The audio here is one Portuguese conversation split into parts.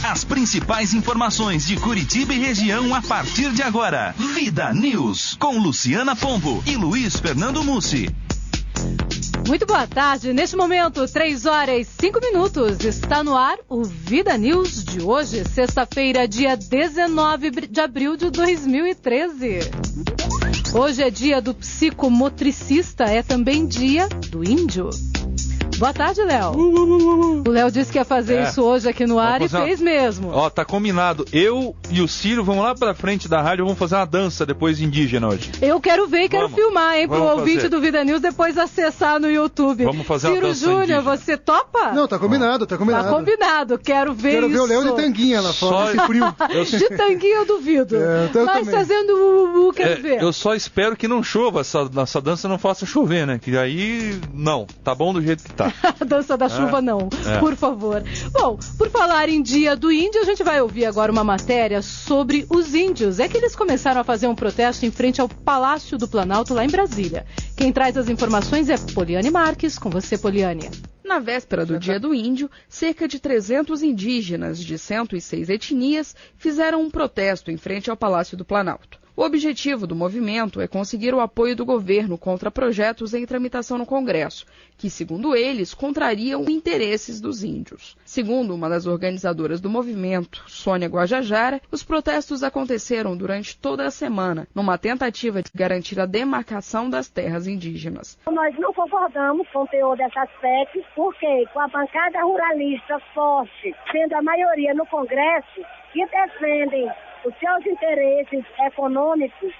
As principais informações de Curitiba e região a partir de agora. Vida News, com Luciana Pombo e Luiz Fernando Mussi. Muito boa tarde. Neste momento, 3h05. Está no ar o Vida News de hoje, sexta-feira, dia 19 de abril de 2013. Hoje é dia do psicomotricista, é também dia do índio. Boa tarde, Léo. O Léo disse que ia fazer isso hoje aqui no ar e fez mesmo. Ó, tá combinado. Eu e o Círio vamos lá pra frente da rádio, vamos fazer uma dança depois indígena hoje. Eu quero ver e quero filmar, hein, pro ouvinte do Vida News depois acessar no YouTube. Vamos fazer uma dança Ciro Júnior, você topa? Não, tá combinado, Tá combinado, quero ver isso. Quero ver o Léo de tanguinha lá fora, esse frio. De tanguinha eu duvido. Mas também. Fazendo o quero ver. Eu só espero que não chova, essa dança não faça chover, né? Que aí, não, tá bom do jeito que tá. A dança da chuva não, por favor. Bom, por falar em Dia do Índio, a gente vai ouvir agora uma matéria sobre os índios. É que eles começaram a fazer um protesto em frente ao Palácio do Planalto, lá em Brasília. Quem traz as informações é Poliane Marques. Com você, Poliane. Na véspera do Dia do Índio, cerca de 300 indígenas de 106 etnias fizeram um protesto em frente ao Palácio do Planalto. O objetivo do movimento é conseguir o apoio do governo contra projetos em tramitação no Congresso, que, segundo eles, contrariam os interesses dos índios. Segundo uma das organizadoras do movimento, Sônia Guajajara, os protestos aconteceram durante toda a semana, numa tentativa de garantir a demarcação das terras indígenas. Nós não concordamos com o teor dessas PECs, porque com a bancada ruralista forte, sendo a maioria no Congresso, que defendem os seus interesses econômicos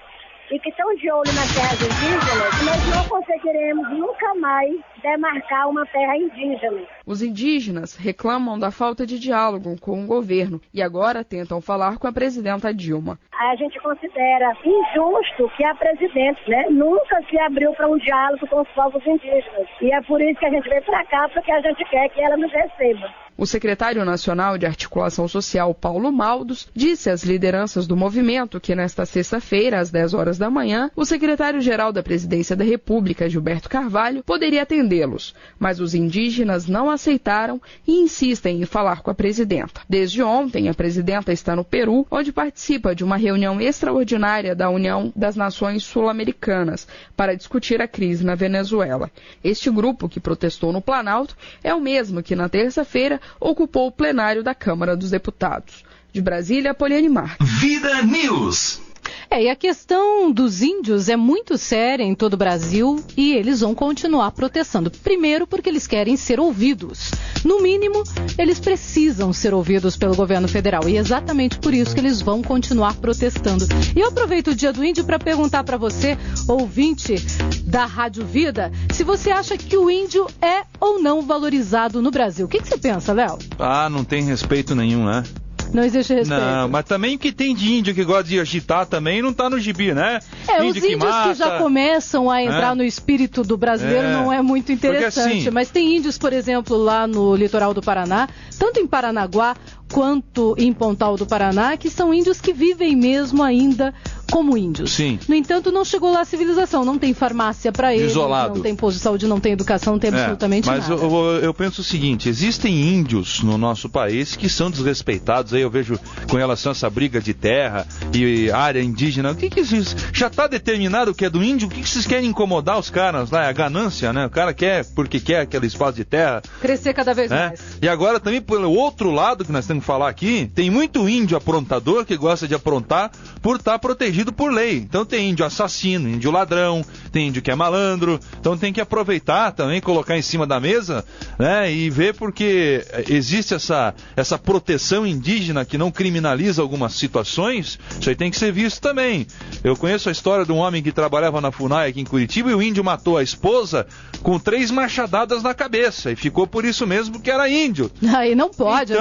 e que estão de olho nas terras indígenas, nós não conseguiremos nunca mais demarcar uma terra indígena. Os indígenas reclamam da falta de diálogo com o governo e agora tentam falar com a presidenta Dilma. A gente considera injusto que a presidente, nunca se abriu para um diálogo com os povos indígenas. E é por isso que a gente veio para cá, porque a gente quer que ela nos receba. O secretário nacional de Articulação Social, Paulo Maldos, disse às lideranças do movimento que nesta sexta-feira, às 10 horas da manhã, o secretário-geral da Presidência da República, Gilberto Carvalho, poderia atendê-los, mas os indígenas não aceitaram e insistem em falar com a presidenta. Desde ontem, a presidenta está no Peru, onde participa de uma reunião extraordinária da União das Nações Sul-Americanas para discutir a crise na Venezuela. Este grupo que protestou no Planalto é o mesmo que na terça-feira ocupou o plenário da Câmara dos Deputados. De Brasília, Poliane Marques. Vida News. E a questão dos índios é muito séria em todo o Brasil e eles vão continuar protestando. Primeiro porque eles querem ser ouvidos. No mínimo, eles precisam ser ouvidos pelo governo federal e é exatamente por isso que eles vão continuar protestando. E eu aproveito o Dia do Índio para perguntar para você, ouvinte da Rádio Vida, se você acha que o índio é ou não valorizado no Brasil. O que você pensa, Léo? Não tem respeito nenhum, né? Não existe respeito. Não, mas também o que tem de índio que gosta de agitar também não tá no gibi, né? Os índios que já começam a entrar no espírito do brasileiro não é muito interessante. Assim, mas tem índios, por exemplo, lá no litoral do Paraná, tanto em Paranaguá quanto em Pontal do Paraná, que são índios que vivem mesmo ainda como índios. Sim. No entanto, não chegou lá a civilização, não tem farmácia para eles, isolado. Não tem posto de saúde, não tem educação, não tem absolutamente nada. Mas eu penso o seguinte, existem índios no nosso país que são desrespeitados, aí eu vejo com relação a essa briga de terra e área indígena, o que isso? Já está determinado o que é do índio, o que vocês querem incomodar os caras lá? É a ganância, né? O cara quer, porque quer aquele espaço de terra. Crescer cada vez mais. E agora também, pelo outro lado que nós temos que falar aqui, tem muito índio aprontador que gosta de aprontar por estar protegido por lei. Então tem índio assassino, índio ladrão, tem índio que é malandro, então tem que aproveitar também, colocar em cima da mesa, né, e ver porque existe essa proteção indígena que não criminaliza algumas situações, isso aí tem que ser visto também. Eu conheço a história de um homem que trabalhava na FUNAI aqui em Curitiba e o índio matou a esposa com 3 machadadas na cabeça e ficou por isso mesmo porque era índio. Aí não pode,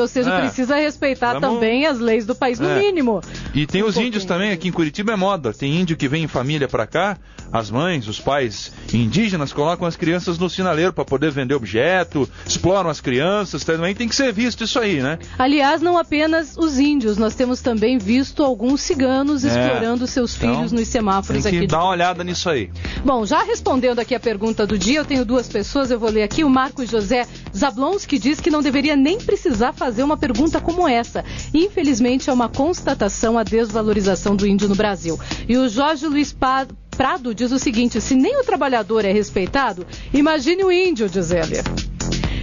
ou seja, precisa respeitar também as leis do país, no mínimo. E tem os índios também, aqui em Curitiba é moda, tem índio que vem em família pra cá, as mães, os pais indígenas colocam as crianças no sinaleiro para poder vender objeto, exploram as crianças, também tem que ser visto isso aí, né? Aliás, não apenas os índios, nós temos também visto alguns ciganos explorando seus filhos nos semáforos aqui. Tem que dar uma olhada nisso aí. Bom, já respondendo aqui a pergunta do dia, eu tenho 2 pessoas, eu vou ler aqui, o Marcos José Zablonski diz que não deveria nem precisar fazer uma uma pergunta como essa. Infelizmente, é uma constatação a desvalorização do índio no Brasil. E o Jorge Luiz Prado diz o seguinte: se nem o trabalhador é respeitado, imagine o índio, diz ele.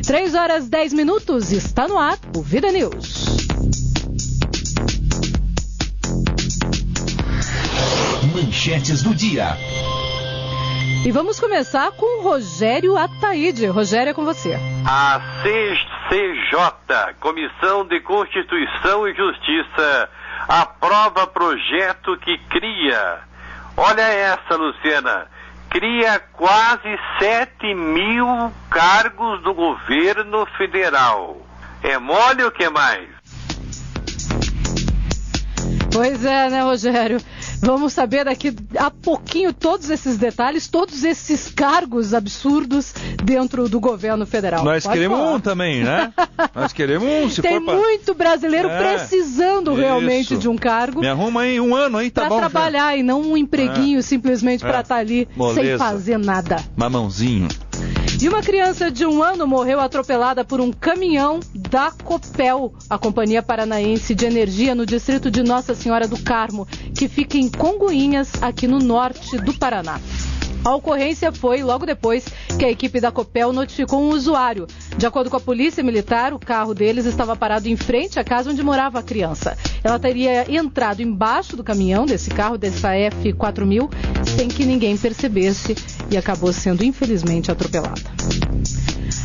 3h10, está no ar o Vida News. Manchetes do dia. E vamos começar com Rogério Ataíde. Rogério, é com você. A CCJ, Comissão de Constituição e Justiça, aprova projeto que cria, olha essa, Luciana, cria quase 7.000 cargos do governo federal. É mole ou que mais? Pois é, né, Rogério? Vamos saber daqui a pouquinho todos esses detalhes, todos esses cargos absurdos dentro do governo federal. Nós queremos um também, né? Nós queremos um. Se Tem muito brasileiro precisando realmente de um cargo. Me arruma aí um ano aí, tá bom. Pra trabalhar e não um empreguinho simplesmente pra estar ali sem fazer nada. Mamãozinho. E uma criança de 1 ano morreu atropelada por um caminhão da Copel, a Companhia Paranaense de Energia, no distrito de Nossa Senhora do Carmo, que fica em Congonhas, aqui no norte do Paraná. A ocorrência foi logo depois que a equipe da Copel notificou um usuário. De acordo com a polícia militar, o carro deles estava parado em frente à casa onde morava a criança. Ela teria entrado embaixo do caminhão desse carro, dessa F4000, sem que ninguém percebesse e acabou sendo infelizmente atropelada.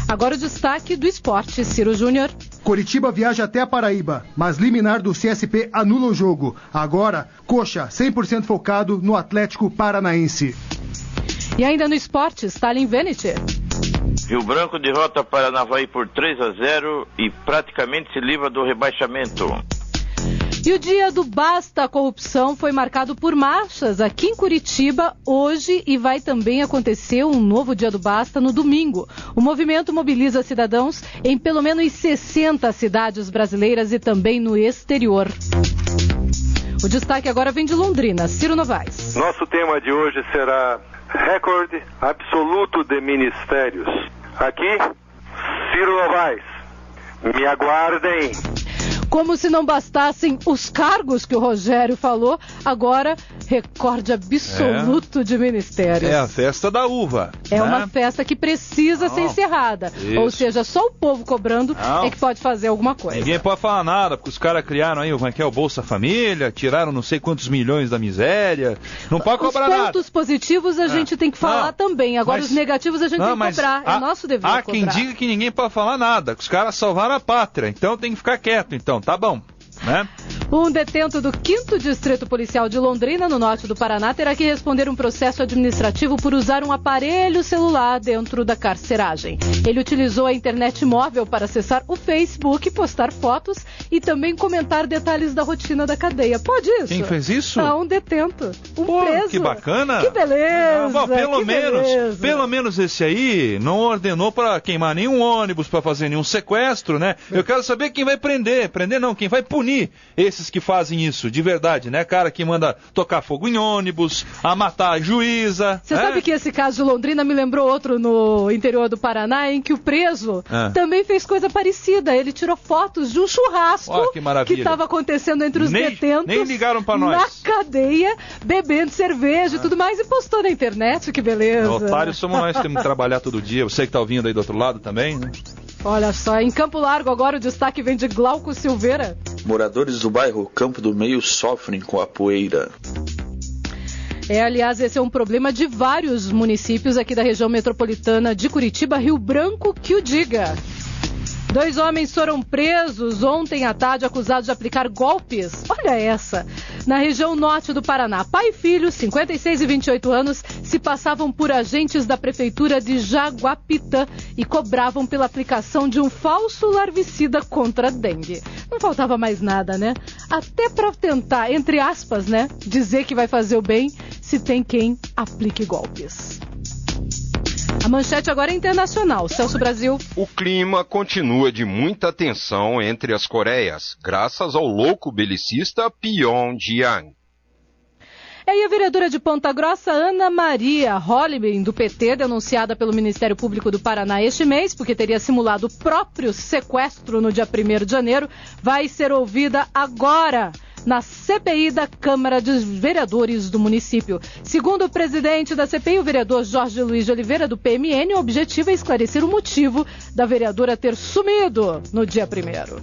Agora o destaque do esporte, Ciro Júnior. Coritiba viaja até a Paraíba, mas liminar do CSP anula o jogo. Agora, Coxa 100% focado no Atlético Paranaense. E ainda no esporte, Stalin Venete. Rio Branco derrota Paranavaí por 3-0 e praticamente se livra do rebaixamento. E o dia do Basta à Corrupção foi marcado por marchas aqui em Curitiba hoje e vai também acontecer um novo dia do Basta no domingo. O movimento mobiliza cidadãos em pelo menos 60 cidades brasileiras e também no exterior. O destaque agora vem de Londrina. Ciro Novaes. Nosso tema de hoje será recorde absoluto de ministérios. Aqui, Ciro Novaes. Me aguardem. Como se não bastassem os cargos que o Rogério falou, agora recorde absoluto de ministérios. É a festa da uva. É uma festa que precisa ser encerrada. Isso. Ou seja, só o povo cobrando é que pode fazer alguma coisa. Ninguém pode falar nada, porque os caras criaram aí o Bolsa Família, tiraram não sei quantos milhões da miséria. Não pode cobrar nada. Os pontos positivos a gente tem que falar também. Agora os negativos a gente tem que cobrar. É nosso dever cobrar. Há quem diga que ninguém pode falar nada, que os caras salvaram a pátria. Então tem que ficar quieto, então. Tá bom, né? Um detento do 5º Distrito Policial de Londrina, no norte do Paraná, terá que responder um processo administrativo por usar um aparelho celular dentro da carceragem. Ele utilizou a internet móvel para acessar o Facebook, postar fotos e também comentar detalhes da rotina da cadeia. Pode isso? Quem fez isso? Um detento. Preso. Que bacana. Que beleza. Pelo menos esse aí não ordenou para queimar nenhum ônibus, para fazer nenhum sequestro, né? Eu quero saber quem vai prender. Prender não, quem vai punir esses que fazem isso, de verdade, né? Cara que manda tocar fogo em ônibus, a matar a juíza. Você sabe que esse caso de Londrina me lembrou outro no interior do Paraná, em que o preso também fez coisa parecida. Ele tirou fotos de um churrasco que estava acontecendo entre os detentos. Nem ligaram pra nós. Na cadeia, bebendo cerveja e tudo mais, e postou na internet. Que beleza. Otários somos nós que temos que trabalhar todo dia. Você que tá ouvindo aí do outro lado também, né? Olha só, em Campo Largo agora o destaque vem de Glauco Silveira. Moradores do bairro Campo do Meio sofrem com a poeira. Aliás, esse é um problema de vários municípios aqui da região metropolitana de Curitiba, Rio Branco, que o diga. 2 homens foram presos ontem à tarde acusados de aplicar golpes. Olha essa. Na região norte do Paraná, pai e filho, 56 e 28 anos, se passavam por agentes da prefeitura de Jaguapitã e cobravam pela aplicação de um falso larvicida contra a dengue. Não faltava mais nada, né? Até para tentar, entre aspas, né, dizer que vai fazer o bem, se tem quem aplique golpes. A manchete agora é internacional. Celso Brasil. O clima continua de muita tensão entre as Coreias, graças ao louco belicista Pyongyang. E aí a vereadora de Ponta Grossa, Ana Maria Holliben, do PT, denunciada pelo Ministério Público do Paraná este mês, porque teria simulado o próprio sequestro no dia 1º de janeiro, vai ser ouvida agora na CPI da Câmara dos Vereadores do município. Segundo o presidente da CPI, o vereador Jorge Luiz de Oliveira, do PMN, o objetivo é esclarecer o motivo da vereadora ter sumido no dia 1º.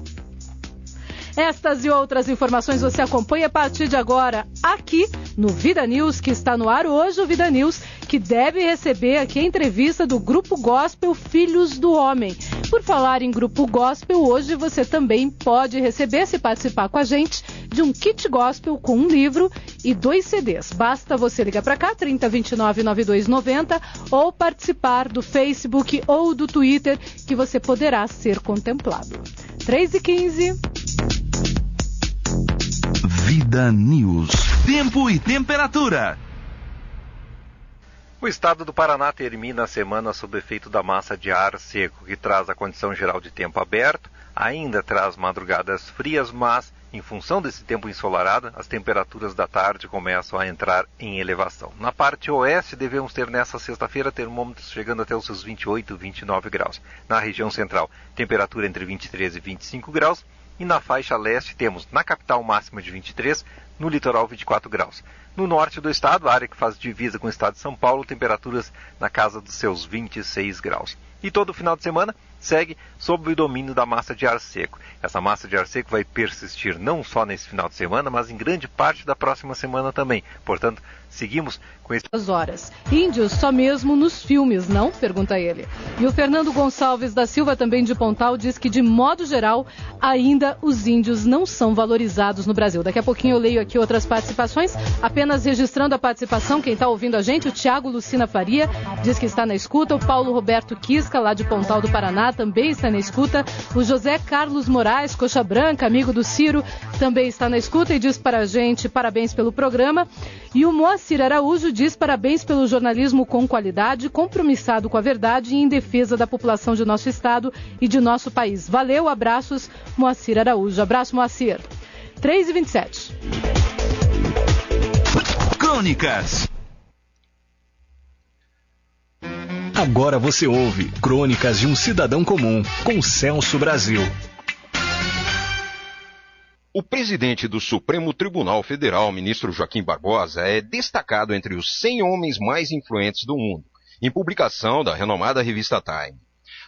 Estas e outras informações você acompanha a partir de agora aqui no Vida News, que está no ar hoje, o Vida News, que deve receber aqui a entrevista do Grupo Gospel Filhos do Homem. Por falar em Grupo Gospel, hoje você também pode receber, se participar com a gente, de um kit gospel com um livro e 2 CDs. Basta você ligar para cá, 3029-9290, ou participar do Facebook ou do Twitter, que você poderá ser contemplado. 3h15. Vida News. Tempo e temperatura. O estado do Paraná termina a semana sob efeito da massa de ar seco, que traz a condição geral de tempo aberto, ainda traz madrugadas frias, mas, em função desse tempo ensolarado, as temperaturas da tarde começam a entrar em elevação. Na parte oeste, devemos ter nessa sexta-feira termômetros chegando até os seus 28, 29 graus. Na região central, temperatura entre 23 e 25 graus. E na faixa leste temos na capital máxima de 23, no litoral 24 graus. No norte do estado, a área que faz divisa com o estado de São Paulo, temperaturas na casa dos seus 26 graus. E todo o final de semana segue sob o domínio da massa de ar seco. Essa massa de ar seco vai persistir não só nesse final de semana, mas em grande parte da próxima semana também. Portanto, seguimos com esse... horas. Índios só mesmo nos filmes, não? Pergunta ele. E o Fernando Gonçalves da Silva, também de Pontal, diz que, de modo geral, ainda os índios não são valorizados no Brasil. Daqui a pouquinho eu leio aqui outras participações, apenas registrando a participação, quem está ouvindo a gente, o Tiago Lucina Faria, diz que está na escuta, o Paulo Roberto Quisca, lá de Pontal do Paraná, também está na escuta, o José Carlos Moraes, Coxa Branca, amigo do Ciro, também está na escuta e diz para a gente parabéns pelo programa. E o Moacir Araújo diz parabéns pelo jornalismo com qualidade, compromissado com a verdade e em defesa da população de nosso estado e de nosso país. Valeu, abraços, Moacir Araújo. Abraço, Moacir. 3h27. Crônicas. Agora você ouve Crônicas de um Cidadão Comum, com Celso Brasil. O presidente do Supremo Tribunal Federal, ministro Joaquim Barbosa, é destacado entre os 100 homens mais influentes do mundo, em publicação da renomada revista Time.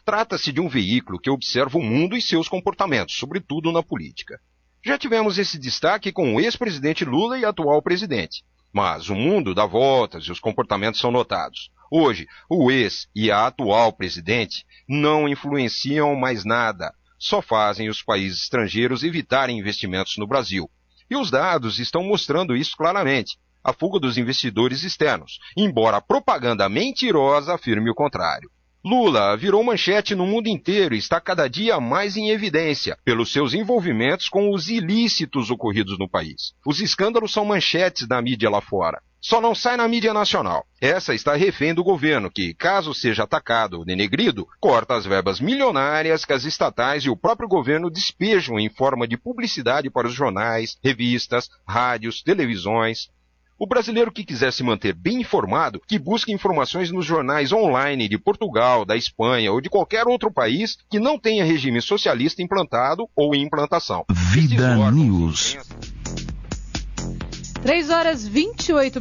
Trata-se de um veículo que observa o mundo e seus comportamentos, sobretudo na política. Já tivemos esse destaque com o ex-presidente Lula e atual presidente, mas o mundo dá voltas e os comportamentos são notados. Hoje, o ex e a atual presidente não influenciam mais nada. Só fazem os países estrangeiros evitarem investimentos no Brasil. E os dados estão mostrando isso claramente. A fuga dos investidores externos, embora a propaganda mentirosa afirme o contrário. Lula virou manchete no mundo inteiro e está cada dia mais em evidência pelos seus envolvimentos com os ilícitos ocorridos no país. Os escândalos são manchetes da mídia lá fora. Só não sai na mídia nacional. Essa está refém do governo, que, caso seja atacado ou denegrido, corta as verbas milionárias que as estatais e o próprio governo despejam em forma de publicidade para os jornais, revistas, rádios, televisões. O brasileiro que quiser se manter bem informado, que busque informações nos jornais online de Portugal, da Espanha ou de qualquer outro país que não tenha regime socialista implantado ou em implantação. Vida News. 3h28,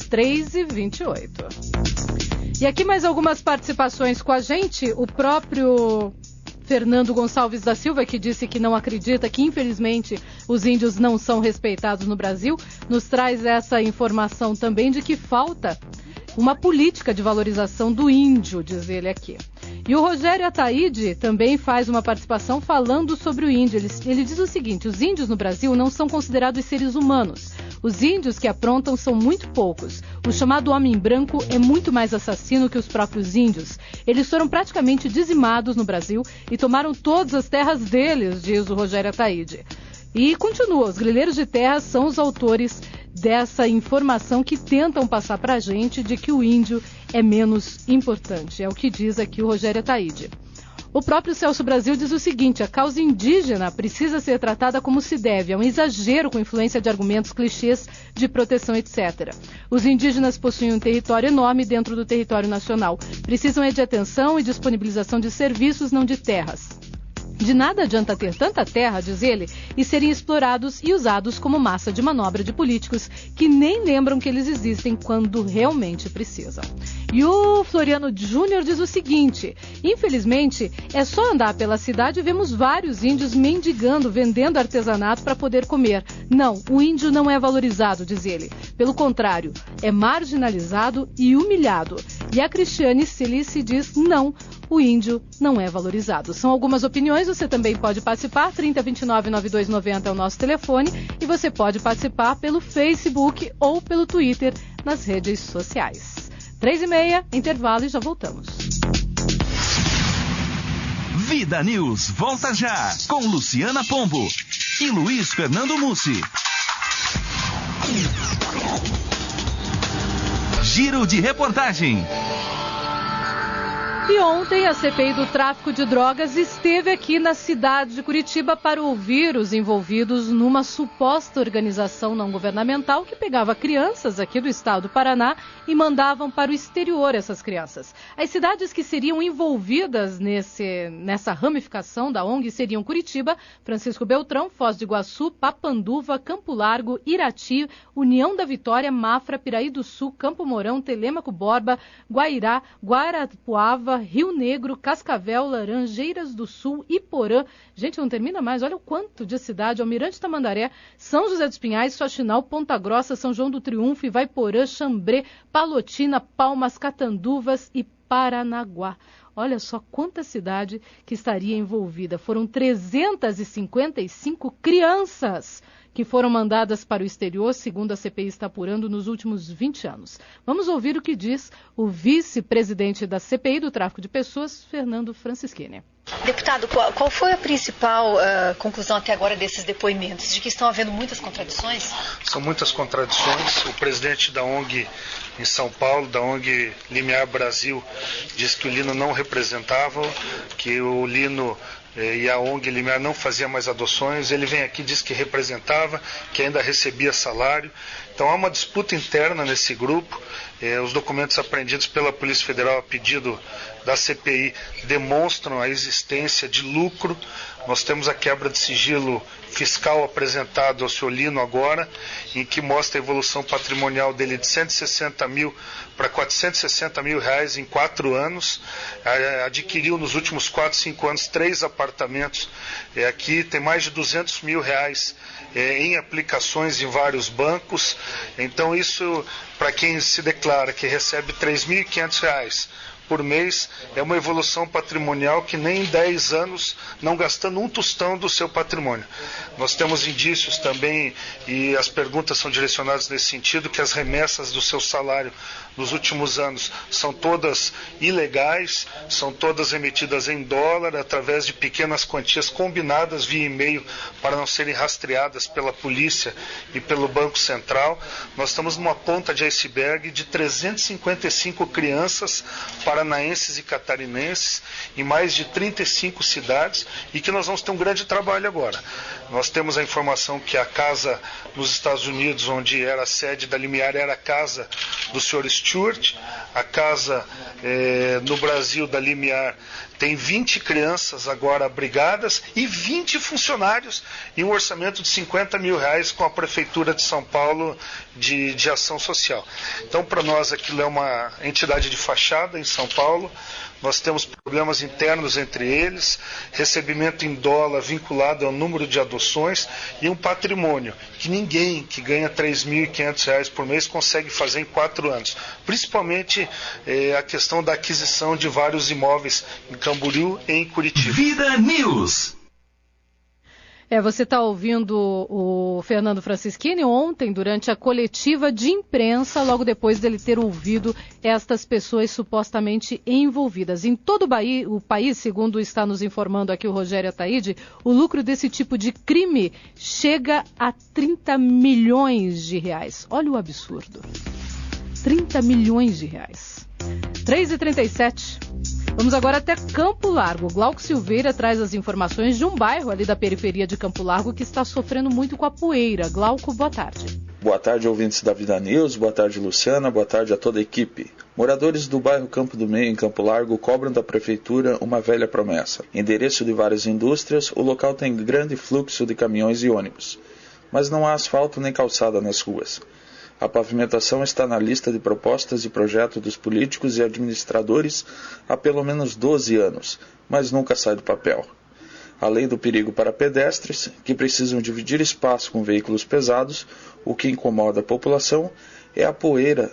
3h28. E aqui mais algumas participações com a gente. O próprio Fernando Gonçalves da Silva, que disse que não acredita que, infelizmente, os índios não são respeitados no Brasil, nos traz essa informação também de que falta uma política de valorização do índio, diz ele aqui. E o Rogério Ataíde também faz uma participação falando sobre o índio. Ele diz o seguinte: os índios no Brasil não são considerados seres humanos. Os índios que aprontam são muito poucos. O chamado homem branco é muito mais assassino que os próprios índios. Eles foram praticamente dizimados no Brasil e tomaram todas as terras deles, diz o Rogério Ataíde. E continua, os grileiros de terra são os autores dessa informação que tentam passar para a gente de que o índio é menos importante. É o que diz aqui o Rogério Ataíde. O próprio Celso Brasil diz o seguinte: a causa indígena precisa ser tratada como se deve, é um exagero com influência de argumentos clichês de proteção, etc. Os indígenas possuem um território enorme dentro do território nacional. Precisam de atenção e disponibilização de serviços, não de terras. De nada adianta ter tanta terra, diz ele, e serem explorados e usados como massa de manobra de políticos que nem lembram que eles existem quando realmente precisam. E o Floriano Júnior diz o seguinte: infelizmente, é só andar pela cidade e vemos vários índios mendigando, vendendo artesanato para poder comer. Não, o índio não é valorizado, diz ele. Pelo contrário, é marginalizado e humilhado. E a Cristiane Celice diz: não, o índio não é valorizado. São algumas opiniões, você também pode participar, 3029-9290 é o nosso telefone, e você pode participar pelo Facebook ou pelo Twitter nas redes sociais. 3h30, intervalo e já voltamos. Vida News volta já, com Luciana Pombo e Luiz Fernando Mussi. Giro de reportagem. E ontem a CPI do tráfico de drogas esteve aqui na cidade de Curitiba para ouvir os envolvidos numa suposta organização não governamental que pegava crianças aqui do estado do Paraná e mandavam para o exterior essas crianças. As cidades que seriam envolvidas nessa ramificação da ONG seriam Curitiba, Francisco Beltrão, Foz do Iguaçu, Papanduva, Campo Largo, Irati, União da Vitória, Mafra, Piraí do Sul, Campo Mourão, Telêmaco, Borba, Guairá, Guarapuava, Rio Negro, Cascavel, Laranjeiras do Sul, Iporã. Gente, não termina mais. Olha o quanto de cidade. Almirante Tamandaré, São José dos Pinhais, Faxinal, Ponta Grossa, São João do Triunfo, Ivaiporã, Xambrê, Palotina, Palmas, Catanduvas e Paranaguá. Olha só quanta cidade que estaria envolvida. Foram 355 crianças que foram mandadas para o exterior, segundo a CPI está apurando, nos últimos 20 anos. Vamos ouvir o que diz o vice-presidente da CPI do tráfico de pessoas, Fernando Francischini. Deputado, qual foi a principal conclusão até agora desses depoimentos? De que estão havendo muitas contradições? São muitas contradições. O presidente da ONG em São Paulo, da ONG Limiar Brasil, disse que o Lino não representava, que o Lino e a ONG Limiar não fazia mais adoções. Ele vem aqui e diz que representava, que ainda recebia salário. Então há uma disputa interna nesse grupo. Os documentos apreendidos pela Polícia Federal a pedido da CPI demonstram a existência de lucro. Nós temos a quebra de sigilo fiscal apresentado ao senhor Lino agora, em que mostra a evolução patrimonial dele de 160 mil para 460 mil reais em 4 anos. Adquiriu nos últimos 4, 5 anos 3 apartamentos. Aqui tem mais de 200 mil reais em aplicações em vários bancos. Então isso, para quem se declara que recebe R$ 3.500 por mês, é uma evolução patrimonial que nem em 10 anos, não gastando um tostão do seu patrimônio. Nós temos indícios também, e as perguntas são direcionadas nesse sentido, que as remessas do seu salário nos últimos anos são todas ilegais, são todas emitidas em dólar, através de pequenas quantias combinadas via e-mail para não serem rastreadas pela polícia e pelo Banco Central. Nós estamos numa ponta de iceberg de 355 crianças paranaenses e catarinenses em mais de 35 cidades, e que nós vamos ter um grande trabalho agora. Nós temos a informação que a casa nos Estados Unidos, onde era a sede da Limiar, era a casa do senhor Stewart. A casa no Brasil da Limiar tem 20 crianças agora abrigadas e 20 funcionários e um orçamento de 50 mil reais com a Prefeitura de São Paulo de ação social. Então, para nós, aquilo é uma entidade de fachada em São Paulo. Nós temos problemas internos entre eles, recebimento em dólar vinculado ao número de adoções e um patrimônio que ninguém que ganha R$ 3.500 por mês consegue fazer em 4 anos. Principalmente a questão da aquisição de vários imóveis em Camboriú e em Curitiba. Vida News. Você está ouvindo o Fernando Francischini ontem, durante a coletiva de imprensa, logo depois dele ter ouvido estas pessoas supostamente envolvidas. Em todo o país, segundo está nos informando aqui o Rogério Ataíde, o lucro desse tipo de crime chega a 30 milhões de reais. Olha o absurdo. 30 milhões de reais. 3h37. Vamos agora até Campo Largo. Glauco Silveira traz as informações de um bairro ali da periferia de Campo Largo que está sofrendo muito com a poeira. Glauco, boa tarde. Boa tarde, ouvintes da Vida News. Boa tarde, Luciana. Boa tarde a toda a equipe. Moradores do bairro Campo do Meio, em Campo Largo, cobram da prefeitura uma velha promessa. Endereço de várias indústrias, o local tem grande fluxo de caminhões e ônibus, mas não há asfalto nem calçada nas ruas. A pavimentação está na lista de propostas e projetos dos políticos e administradores há pelo menos 12 anos, mas nunca sai do papel. Além do perigo para pedestres, que precisam dividir espaço com veículos pesados, o que incomoda a população é a poeira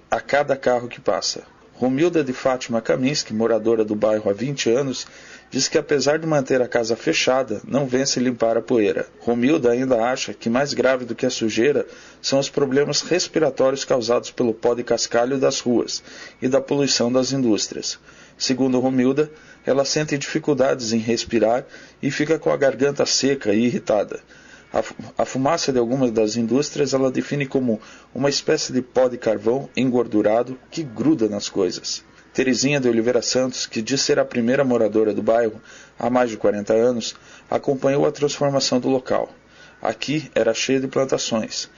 a cada carro que passa. Romilda de Fátima Kaminski, moradora do bairro há 20 anos, diz que apesar de manter a casa fechada, não vence limpar a poeira. Romilda ainda acha que mais grave do que a sujeira são os problemas respiratórios causados pelo pó de cascalho das ruas e da poluição das indústrias. Segundo Romilda, ela sente dificuldades em respirar e fica com a garganta seca e irritada. A fumaça de algumas das indústrias ela define como uma espécie de pó de carvão engordurado que gruda nas coisas. Terezinha de Oliveira Santos, que diz ser a primeira moradora do bairro há mais de 40 anos, acompanhou a transformação do local. Aqui era cheio de plantações.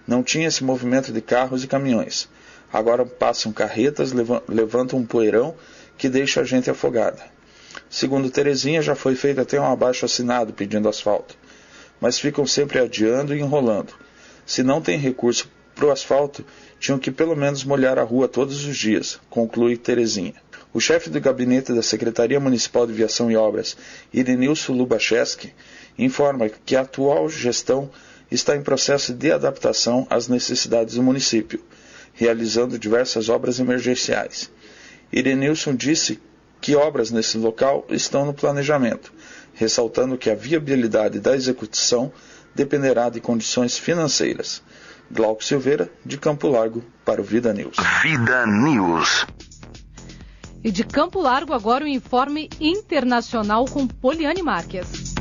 Não tinha esse movimento de carros e caminhões. Agora passam carretas, levantam um poeirão que deixa a gente afogada. Segundo Terezinha, já foi feito até um abaixo-assinado pedindo asfalto, mas ficam sempre adiando e enrolando. Se não tem recurso para o asfalto, tinham que pelo menos molhar a rua todos os dias, conclui Terezinha. O chefe do gabinete da Secretaria Municipal de Viação e Obras, Irenilson Lubacheski, informa que a atual gestão está em processo de adaptação às necessidades do município, realizando diversas obras emergenciais. Irenilson disse que obras nesse local estão no planejamento, ressaltando que a viabilidade da execução dependerá de condições financeiras. Glauco Silveira, de Campo Largo, para o Vida News. Vida News. E de Campo Largo agora o informe internacional com Poliane Marques.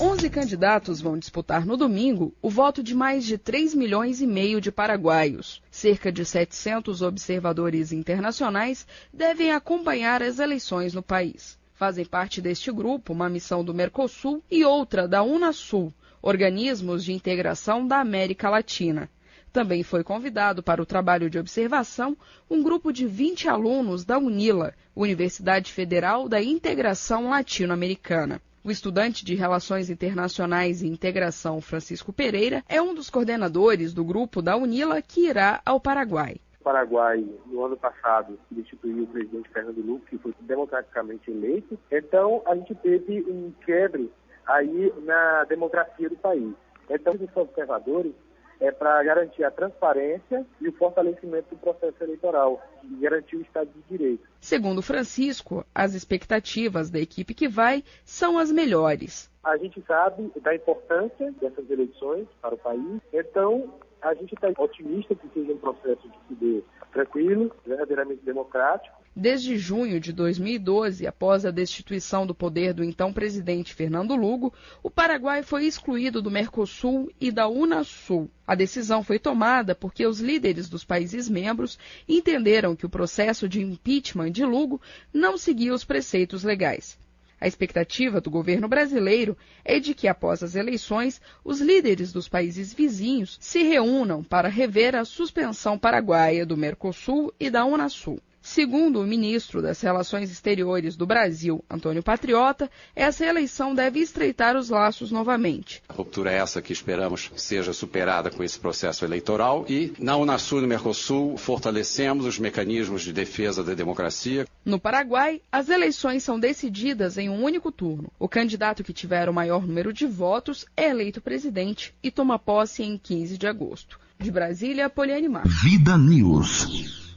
11 candidatos vão disputar no domingo o voto de mais de 3,5 milhões de paraguaios. Cerca de 700 observadores internacionais devem acompanhar as eleições no país. Fazem parte deste grupo uma missão do Mercosul e outra da Unasul, organismos de integração da América Latina. Também foi convidado para o trabalho de observação um grupo de 20 alunos da UNILA, Universidade Federal da Integração Latino-Americana. O estudante de Relações Internacionais e Integração, Francisco Pereira, é um dos coordenadores do grupo da UNILA que irá ao Paraguai. O Paraguai, no ano passado, destituiu o presidente Fernando Lugo, que foi democraticamente eleito. Então, a gente teve um quebre aí na democracia do país. Então, os observadores é para garantir a transparência e o fortalecimento do processo eleitoral e garantir o Estado de Direito. Segundo Francisco, as expectativas da equipe que vai são as melhores. A gente sabe da importância dessas eleições para o país, então a gente está otimista que seja um processo que se dê tranquilo, verdadeiramente democrático. Desde junho de 2012, após a destituição do poder do então presidente Fernando Lugo, o Paraguai foi excluído do Mercosul e da Unasul. A decisão foi tomada porque os líderes dos países membros entenderam que o processo de impeachment de Lugo não seguia os preceitos legais. A expectativa do governo brasileiro é de que, após as eleições, os líderes dos países vizinhos se reúnam para rever a suspensão paraguaia do Mercosul e da Unasul. Segundo o ministro das Relações Exteriores do Brasil, Antônio Patriota, essa eleição deve estreitar os laços novamente. A ruptura é essa que esperamos seja superada com esse processo eleitoral e, na Unasul e no Mercosul, fortalecemos os mecanismos de defesa da democracia. No Paraguai, as eleições são decididas em um único turno. O candidato que tiver o maior número de votos é eleito presidente e toma posse em 15 de agosto. De Brasília, Poliane Marques. Vida News.